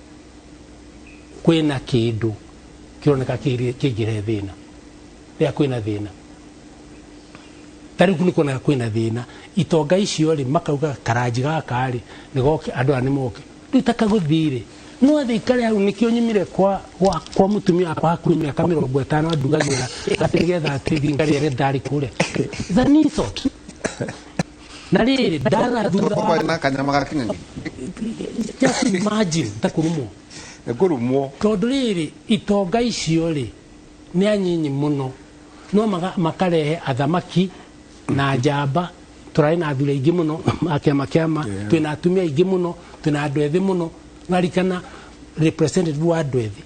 kwina kindu kironeka kingire thina ria kwina thina tariku niko na kwina thina itonga icio ri makauga karanji gaka ri nigoke andu ani moke ritaka guthire no thikari au nikio nyimire kwa mutumia kwa kumia kamera 50 adugagira atigetha atigingari ere ndari kure thani sort na riri dara thutha kwa na kanyama ga kingangi just imagine takurumo tondu riri itonga icio ri ni anyinyi muno no makarehe athamaki na njamba turai na athuri aingi muno akiama twina atumia aingi muno twina andu ethi muno ngarikana representative wa andu ethi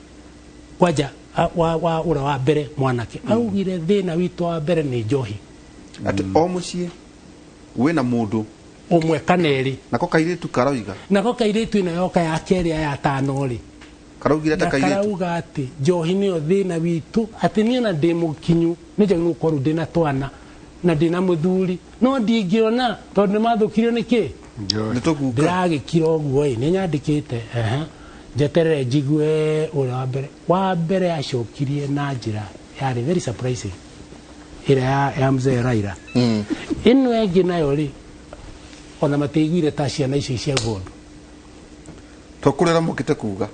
kwaja wa ura wa mbere mwanake augire thina witu wa mbere ni njohi ati o mucie wina mundu umwe kaneri nako kairitu karoiga nako kairitu ina yoka ya keri ya tano ri karaugira ta kairitu karauga ati njohi ni thina witu ati ni na demo kinyu ni jangu ukoru dina twana na dina muthuri no ndingiona tondu mathukirio niki nituguka ndage kiroguo ni nyandikite jeterere jigue ura wa mbere acokirie na njira yari very surprising ira ya mzee Raila ino engi nayo ri ona mateiguire ta ciana icio cia gondo tokurera mukite kuga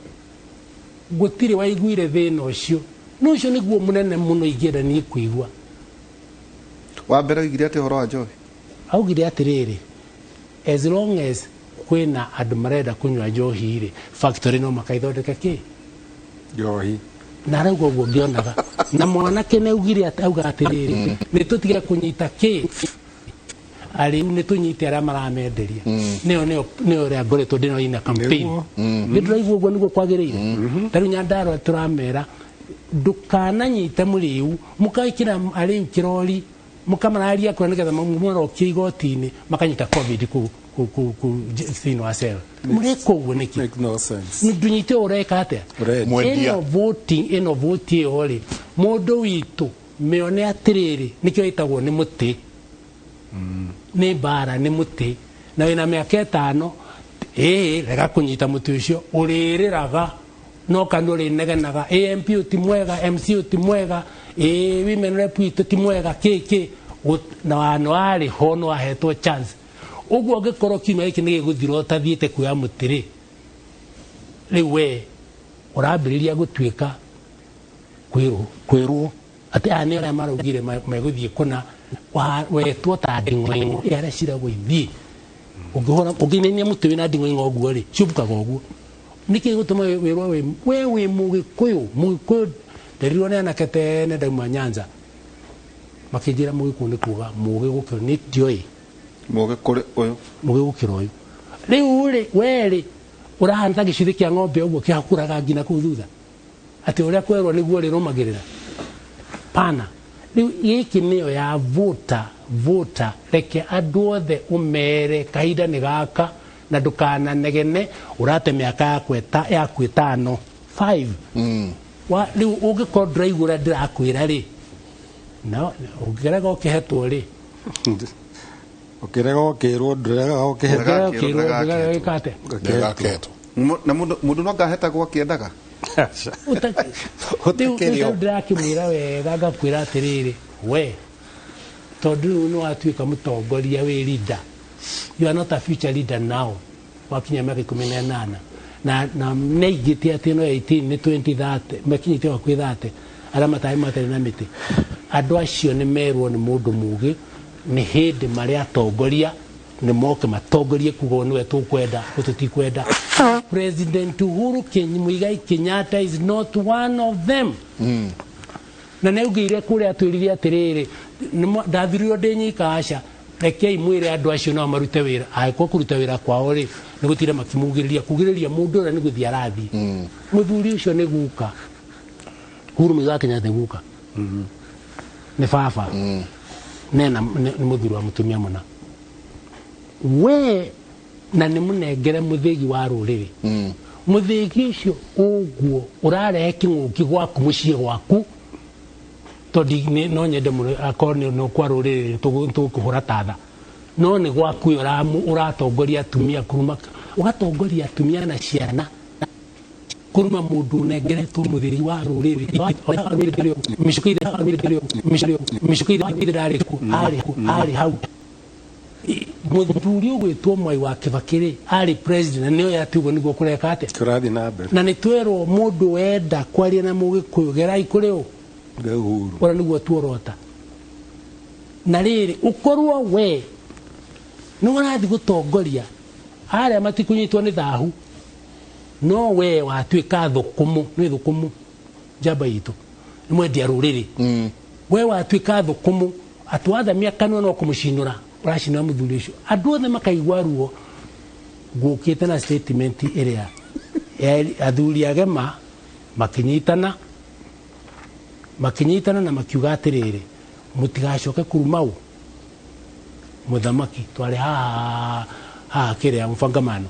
gutire waiguire thina ucio no ucio niguo munene muno ingienda ni kuigua wa mbere igire ati horo wa njohi augire atiriri as long as kwina andu marenda kunywa njohi ri factory no makaithondeka ki njohi na rauga uguo ngionaga na mwanake ne ugire atauga atiriri ni tutige kunyita ki ari ni tunyite ara maramenderia neo ria ngoretwo ndino ina campaign ndiraigua uguo niguo kwagirire taru nyandaro turamera ndukananyite muriu mukaikira ari kirori mukamararia kwa nigetha mumuro kiigotini makanyita covid ku thino asel mureko uguo niki make no sense ndunyite ureka atia eno voting ori mundu witu meone atiriri nikyo itagwo ni muti ni bara ni muti na wina miaka 5 rega kunyita muti ucio uririraga no kana urinegenaga AMP uti mwega MC uti mwega women rep uti mwega kiki na wano ari hono ahetwo chance uguo ngikorwo kiuma iki ni giguthiro tathiite kuya mutiri riu we urambiriria gutwika kwirwo ati ane ria marugire meguthie kuna wetwo ta nding'oing'o iria ciragwo ithie ungihora unginenia muti wina nding'oing'o uguo ri ciubukaga uguo niki gutuma wirwo we mugikuyu nderirwo ni anake tene ndauma Nyanza makijira mugikuyu ni kuga mugigukiro ni tioi mugikuri uyu mugigukiro uyu riu ri weri urahanta gicithi kia ng'ombe uguo kiakuraga ngina kuu thutha ati uria kwerwo niguo rirumagirira pana riu giki niyo ya vota reke andu othe umere kahinda ni gaka na ndukana negene urate miaka yaku 5 wa riu ungikorwo ndiraigura ndirakwira ri no ungerega ukihetwo ri ukirega ukirwo ndurega ukihetwo ikate na mundu no ngahetagwo akiendaga utekerio ndirakimwira wega ngakwira atiriri we tondu no atuika mutongoria we leader you are not a future leader now wakinya miaka 18 na neigite ati no 18 ni 2030 makinyite wa kwithate ara matai matari na miti andu acio ni merwo ni mundu mugi ni hindi maria atongoria ni moke matongorie kugo niwe tukwenda tututikwenda President Uhuru Kenyatta is not one of them na neugire kuria atwiririe atiriri ndathirio ndinyika aca rekei mwire andu acio no marute wira aiko kuruta wira kwao ri ni gutire makimugiriria mundu ora ni guthi arathi muthuri ucio ni guka Uhuru Muigai Kenyatta guka ni baba nena ni muthuri wa mutumia muna we na ni munengere muthigi wa ruriri muthigi ucio uguo urarehe king'uki gwaku mucii gwaku todi no nyende mu akorni no kwa ruriri tukuhura tatha no ni gwaku uratongoria atumia kuruma ugatongoria atumia na ciana kuruma mundu nengeretwo muthiri wa ruriri mishukire ari hau muthuri ugwitwo Mwai wa Kibakiri ari president niyo yatugo niguo kureka ate kurathi na mbere na nitwero mundu wenda kwaria na mugikuyu gerai kuri u Uhuru ora niguo tuorota na riri ukorwo we ni urathi gutongoria aria matikunyitwo ni thahu no we watwika thukumu ni thukumu jaba itu ni mwendia ruriri we watwika thukumu atwathamia kanwa no kumucinura uracina muthuri ucio andu othe makaigwa ruo ngukite na statement iria athuri agema makinyitana na makiuga atiriri mutigacoke kurumau muthamaki twari ha kiria mfangamano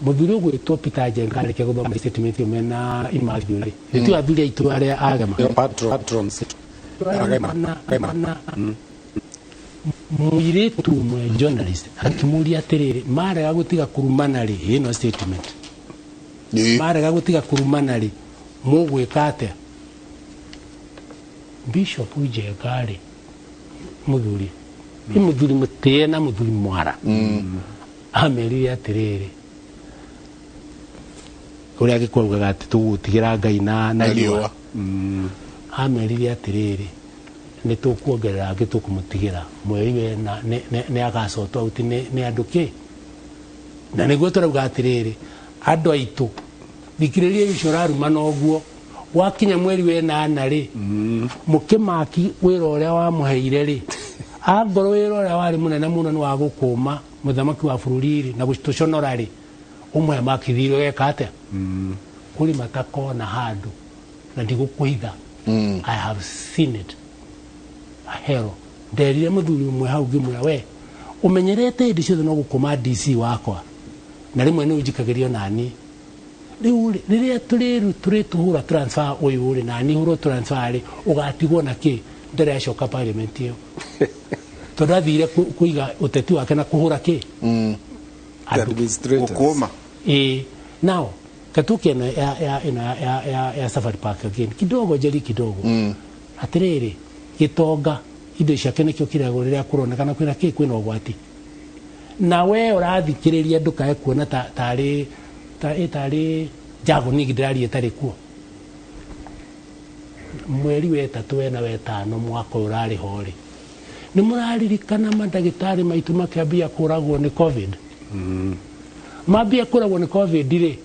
muthuri ugwitwo Peter Jenkari ke guthoma statement mena imagine itu athuri aitu aria agema patrons agema muiritu mwe journalist akimuria atiriri marega gutiga kurumana ri ino statement marega gutiga kurumana ri mugwika atia Bishop Jenkari muthuri ni muthuri mutee na muthuri mwara amerire atiriri uria agikwaga ati tugutigira Ngai na riwa amerire atiriri ni tukuongerera angi tukumutigira mweri we na ne agacotwa uti ni anduki na niguo turauga atiriri andu aitu thikiriria icio raruma noguo wakinya mweri we na ri mukimaki wira uria wamuheire ri angoro wira uria wari munene muno ni wa gukuma muthamaki wa bururi na gutuconora ri umwe makithiro gekate kuri matakona handu na ndigukuitha I have seen it ahero nderire muthuri umwe hau ngimura we umenyerete ndi ciothe no gukuma DC wakwa na rimwe ni ujikagirio nani riria turi tuhura transfer uyu uri na ni huro transfer ri ugatigwo na ki ndirecoka parliament iyo turathire kuiga uteti wake na kuhura ki administrators now katuke na ya Safari Park again kidogo jeli kidogo atiriri gitonga indo ciake nikio kirago riria kuronekana kwina ki kwina ugwati na we urathikiriria ndukae kuona tari jago nigi ndirari etari kuo mweri wetatu wena wetano mwaka urari hori ni muraririkana mandagitari maitu makiambia kuragwo ni covid mambia kuragwo ni covid ri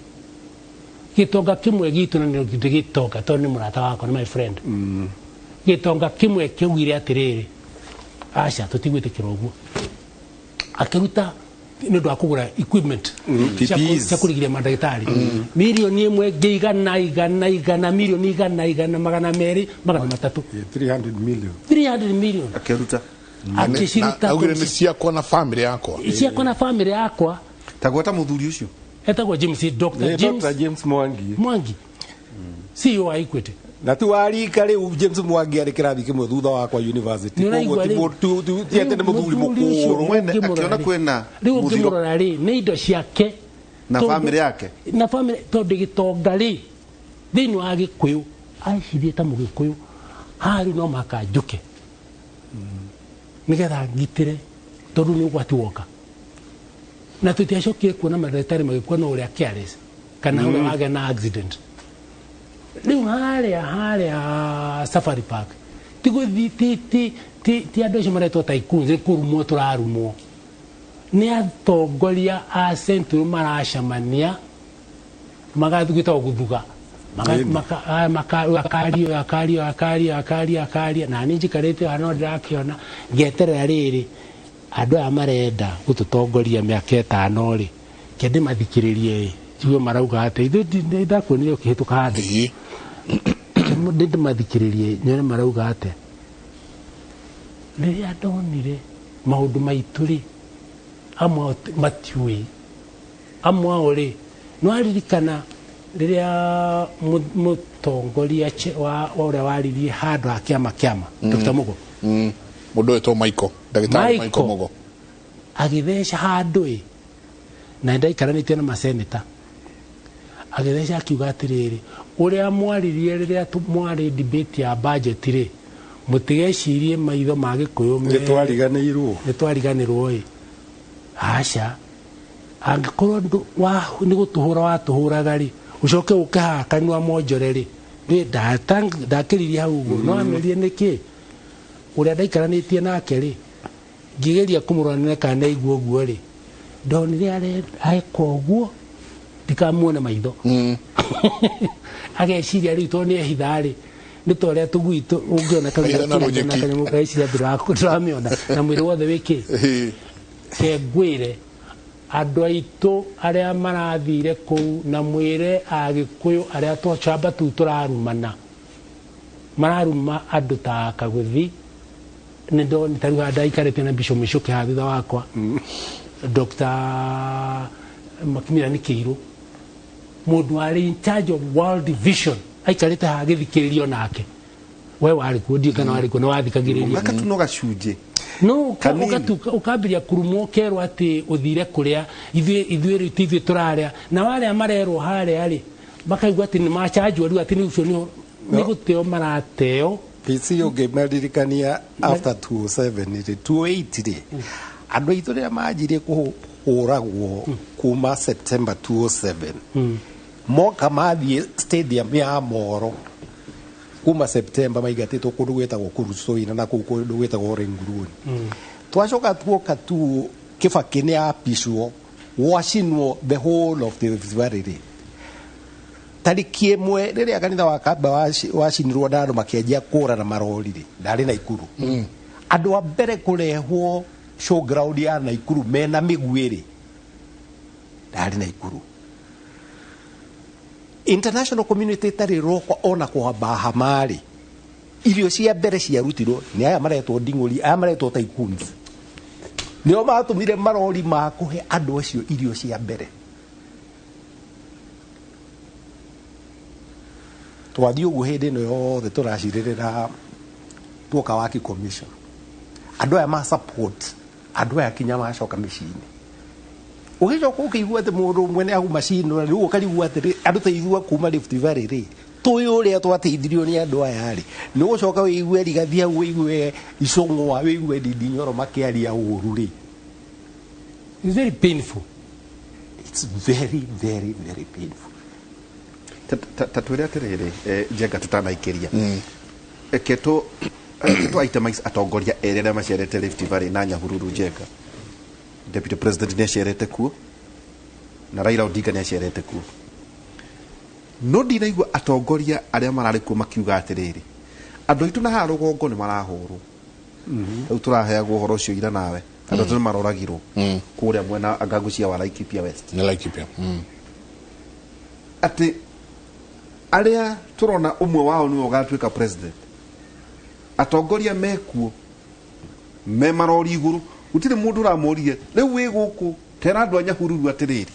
gitonga kimwe gitu na ni gitonga to ni murata wako ni my friend gitonga kimwe kiugire atiriri acha tutigwite kiroguo akiruta ni ndo akugura equipment cia kurigiria mandagitari milioni imwe igana milioni igana magana meri magana matatu 300 million akiruta akishirita augire ni ciakwa na family yakwa tagwata muthuri ucio etagwo Dr. James Mwangi CEO wa Equity na tu arika riu James Mwangi ari kirathi kimwe thutha wa kwa university koguo tu tiete ni muthuri mukuru mwene akiona kwena riu ngimurora ri ni indo ciake na family yake na family tondu gitonga ri thini wa Gikuyu aicirie ta Mugikuyu hari no makanjuke nigetha ngitire tondu ni ugwati woka na tutiacokire kuona mandagitari magikuwa no uria careless kana uria wage na accident riu haria Safari Park ti andu acio maretwo tycoons ni kurumwo turarumwo ni atongoria a Central maracamania magathugita guthuga akaria na ni njikarite hano ndirakiona ngeterera riri andu aya marenda gututongoria miaka 5 ri kende mathikiririe jiwe marauga ate ndakuonire ukihituka handi ndinde mathikiririe nyone marauga ate riria ndonire maundu maitu ri amwe matiui amwe uri no aririkana riria mutongoria wa uria waririe handu ha kiama Dr. Mugo mundu etwo Michael ndagitari Michael Mugo agitheca handu na ndaikaranite na maseneta agitheca akiuga atiriri uria mwaririe riria mwari debate ya budget ri mutigecirie maitho ma Gikuyu nitwariganirwo aca angikorwo ni gutuhura watuhuraga ri ucoke ukaha kanwa monjore ri ndakiririe hau uguo no amerie niki uria ndaikaranĩtie nake ri ngigeria kumuronera kana igwo guo ri ndonire aeka ũguo ndikamuone maitho ageciria ri to ni ehithari ni to ria tuguito ungiona kanyamũ geciria nduramiona na mwĩrĩ wothe wiki kengwire andu aitu aria marathire kuu na mwire Agikuyu aria twachamba tu turarumana mararuma andu ta Kaguthi ni ndo ni taruga ndaikarite na Bishop Michuki hathitha wakwa Dr. Macmillan Kiiru mundu ari in charge of World Vision aikarite hagithikiririo nake we wari kundi kana wari kuna wathikagiriria makatuno gacunje no ukambiria kurumwo kerwo ati uthire kuria ithuĩ turaria na waria marerwo haria ri makaigua ati ni machanjwo riu ati ni ucio ni guteo marateo PC ungimaririkania after 207 ri 208 ri andu aitu ria manjirie kuhuragwo kuma September 207 moka mathie stadium ya Moro kuma September maigatitwo kundu gwetagwo Kurusoina na kundu gwetagwo Renguruni twacoka tuoka tu Kibaki ni apicwo wacinwo the whole of the valley tariki imwe riria kanitha wa Kamba wacinirwo na andu makienjia kura na marori ri ndari Naikuru andu a mbere kurehwo showground ya Naikuru mena migwiri ndari Naikuru international community tari roko ona kwa bahamari irio cia mbere cia rutirwo ni aya maretwo Nding'uri aya maretwo Tycoons nio matumire marori makuhe andu acio irio cia mbere twathi uguo hindi no yothe turaciririra tuoka waki commission andu aya ma support andu aya kinya macoka micini ugicoka ukigua ati mundu mwene agu macini na riu ukarigua ati andu ta ithua kuma Rift Valley ri tuyu uria twateithirio ni andu aya ri ni gucoka wigue rigathia wigue icungwa wigue Ndindinyoro makiaria uru ri. It's very painful. It's very very very painful. Tatwire atiriri Njenga tutanaikiria keto itemais atongoria erere macerete Rift Valley na Nyahururu Njenga. Deputy President ni acerete kuo na Raila Odinga ni acerete kuo. No ndinaigua atongoria aria marari kuo makiuga atiriri andu aitu na ha rugongo ni marahurwo. Riu turaheagwo horo ucio ira nawe andu tu maroragirwo kuria mwena Angagu cia wa Laikipia West ni Laikipia ati aria turona umwe wao ni ugatuika president atongoria mekuo me marori iguru utire mundu uramorie riu wi guku tera andu a Nyahururu atiriri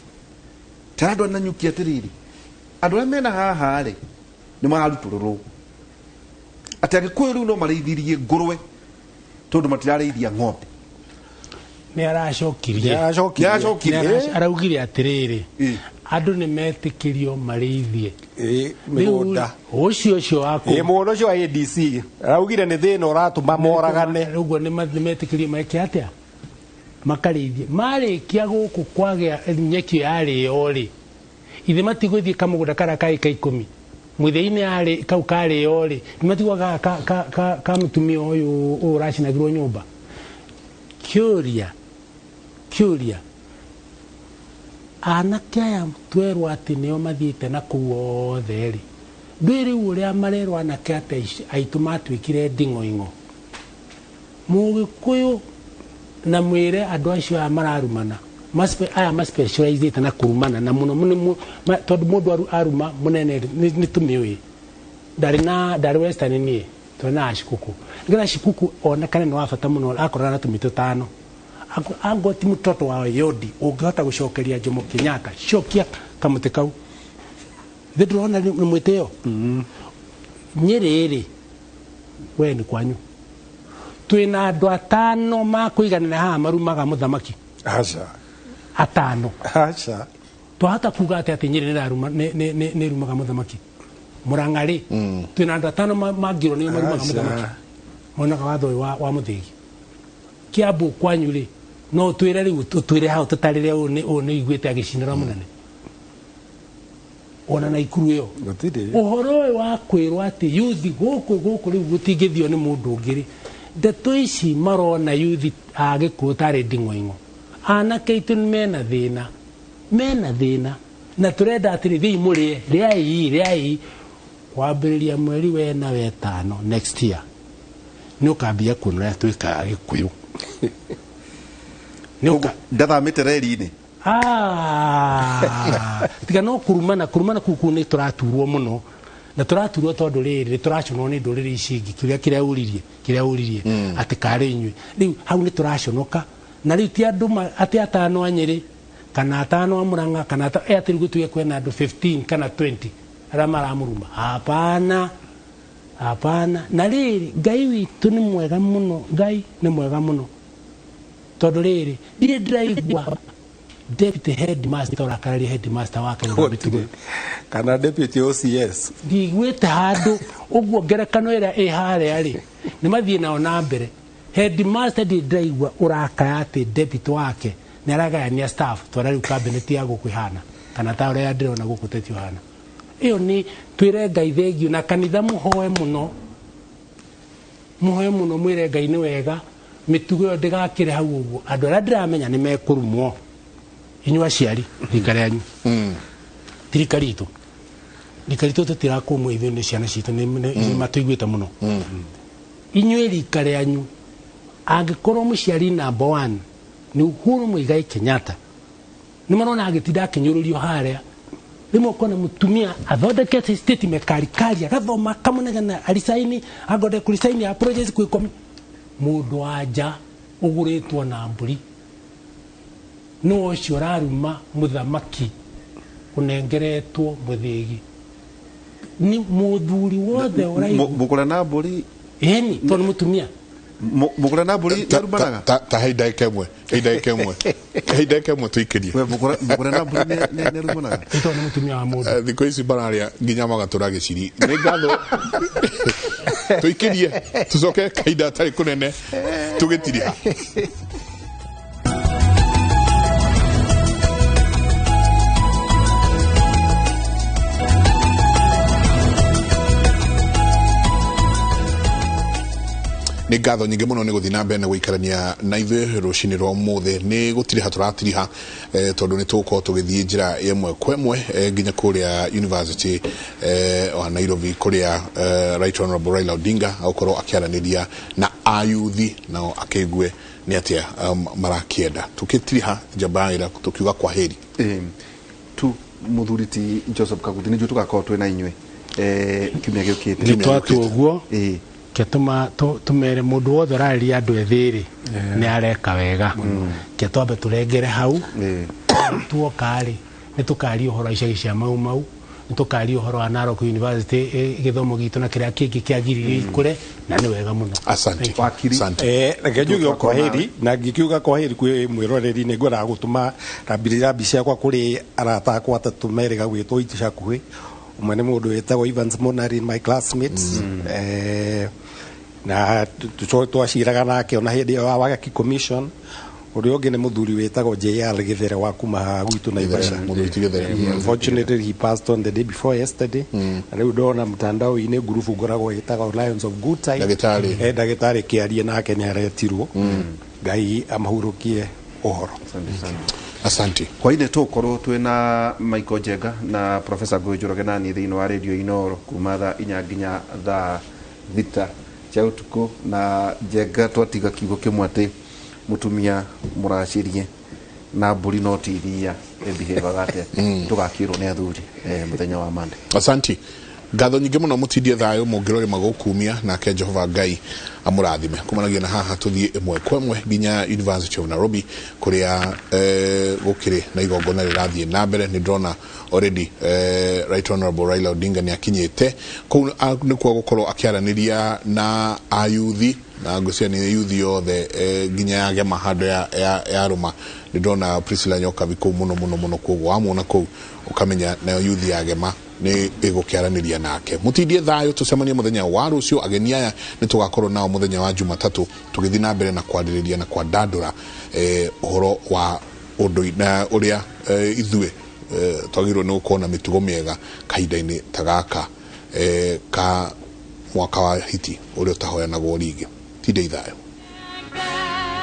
tera andu na Nyuki atiriri andu aria mena haha ri ni mararutururu ati agikuyu riu no mareithirie ngurwe tondu matirareithia ng'ombe ni aracokirie araugire atiriri andu ni metikirio mareithie migunda ucio wako mundu ucio wa ADC araugire ni thina uratuma moragane uguo ni metikirio meke atia makareithie marikia guku kwagia nyeki yario ri ithe matigwithie kamugunda kara kai 10 mwithe-ini ari kau kario ri nimatigwa ka mutumia uyu uracinagirwo nyumba Curia anake aya twerwo ati nio mathiite na kuu othe ri ndwiri uria marerwo anake ate aitu matwikire nding'oing'o Mugikuyu na mwire andu acio mararumana aya maspecializate na kurumana na muno tondu mundu aruma munene ni tumiwi dari western ni tona ashikuku ngina shikuku onekane no afata muno akorana na tumito tano angoti mutoto wa Yodi ungihota gucokeria Jomo Kenyatta cokia kamuti kau thidrona ni mwiteo Nyerere we ni kwanyu twina andu atano makuiganira ha marumaga muthamaki atano twahota kuga ati Nyerere aruma ni rumaga muthamaki Murang'ari twina andu atano magiro ni marumaga muthamaki monaga watho wa muthigi Kiambu kwanyu ri no twire riu twire hau tutarire ni igwete agicinira munene ona na ikuru yo uhoro wa kwirwa ati youth guku riu gutingithio ni mundu ungiri ndeto ici marona youth agikuo tari nding'oing'o anake itu mena thina na turenda atiri thii murie riai kwambiriria mweri wena wetano next year ni ukambia kuona twika Gikuyu ndathamite reri-ini tiga no kurumana kuku ni turaturwo muno na turaturwo tondu riri turaconwo ni nduriri icingi kiria uririe ati kari inyui riu hau ni turaconoka na riu ti andu ati atano a Nyeri kana atano a Murang'a kana ati riu tuge kwena andu 15 kana 20 aria maramuruma hapana na riri Ngai witu ni mwega muno tondu riri ndire ndiraigua deputy headmaster orakararia headmaster wake kana deputy OCS ndigwite handu uguo ngerekano iria iharia ri ni mathie nao na mbere headmaster ndiraigua urakaya ati deputy wake ni aragayania staff twara riu cabinet ya gukwihana kana ta uria ndirona guku tetio hana iyo ni twire Ngai thengio na kanitha muhoe muno mwire Ngai ni wega mitugo yo ndigakire hau uguo andu aria ndiramenya ni mekurumwo inyu aciari thirikari yanyu thirikari itu tutirakumwo ithuĩ ni ciana citu ni matuiguite muno inyu thirikari yanyu angikorwo muciari number 1 ni Uhuru Muigai Kenyatta ni marona agitinda akinyururio haria rimwe kona mutumia athondekete statement karikari agathoma kamunegana alisaini agode kulisaini ya project kwikomi mundu anja uguritwo na mburi no cio raruma muthamaki unengeretwo muthigi ni muthuri wothe uraigu mukura na mburi eni to mutumia mukura na mburi narubanaga ta heida kemwe heida kemwe tuikirie we mukura na mburi ne rubanaga to mutumia wa mundu thiko ici bararia nginya magatura giciri ni ngatho tuikirie tucoke kaida tari kunene tugitiriha ni ngatho nyingi muno ni guthina mbere na guikarania na ithuĩ rũcinĩ rwa ũmũthĩ nĩ gũtirĩ haturatiriha tondũ nĩ tũgũkorwo tũgĩthiĩ njĩra ĩmwe kwa ĩmwe nginya kũrĩa University wa Nairobi kũrĩa Right Honorable Raila Odinga agũkorwo akĩaranĩria na ayuthi nao akĩigue nĩ atĩa marakĩenda tũkĩtiriha njambaĩra tũkiuga kwa heri tu muthuriti Joseph Kaguti nĩjũ tũgakorwo twĩ na inyuĩ kiumia gĩũkĩte nĩ twatu ũguo ketuma tumere mundu wothe rari andu ethiri ni areka wega ke twambe turengere hau tuokari ni tukari uhoro icagi cia mau ni tukari uhoro wa Narok University githomo gitu na kiria kingi kiagirire ikure na ni wega muno asante reke njuge kwa heri na ngikiuga kwa heri kwi mwiroreri ni ngwenda gutuma rambirira mbica kwa kuri arata akwa atatu merega gwitwo itisha kuhi umwe ni mundu wetagwo Evans Monari my classmates na twaciraga nake ona hindi ya Wagaki Commission uri ungi ni muthuri wetagwo JR Githere wa kuma gwitu Naivasha unfortunately he passed on the day before yesterday na riu ndona mtandao-ini group ngoragwo itagwo Lions of Good Time ndagitari kiarie nake ni aretirwo Ngai amahurukie uhoro asante kwa ine tukorwo twina Michael Jenga na Professor Njoroge nani thiini wa radio Inoro kuma thaa 4 nginya thaa 6 cia utuku na Jenga twatiga kiugo kimwe ati mutumia muracirie na mburi no tiria behave gate tugakirwo ni athuri muthenya wa Monday asante ngatho nyingi muno mutindie thayo mungirore magukumia nake Jehova Ngai amurathime kumanagia na haha tuthie imwe kwa imwe nginya University of Nairobi kuria gukiri na igongona rirathie na mbere ni ndona already Right Honorable Raila Odinga ni akinyete ku ni kwa gukorwo akiaraniria na ayuthi na ngucia ni yuthi yothe nginya yage mahando ya ruma ni ndona Priscilla Nyoka biku muno koguo amona ku ukamenya na yuthi yagema ni igukiaraniria nake mutindie thayo tucemanie muthenya wa rucio ageni aya ni tugakorwo nao muthenya wa Jumatatu tugithi na mbere na kwadiriria na kwadandura uhoro wa undu na uria ithue twagirwo ni gukona mitugo miega kahinda-ini tagaka ka mwaka wa hiti uria utahoyanagwo ringi tinde ithayo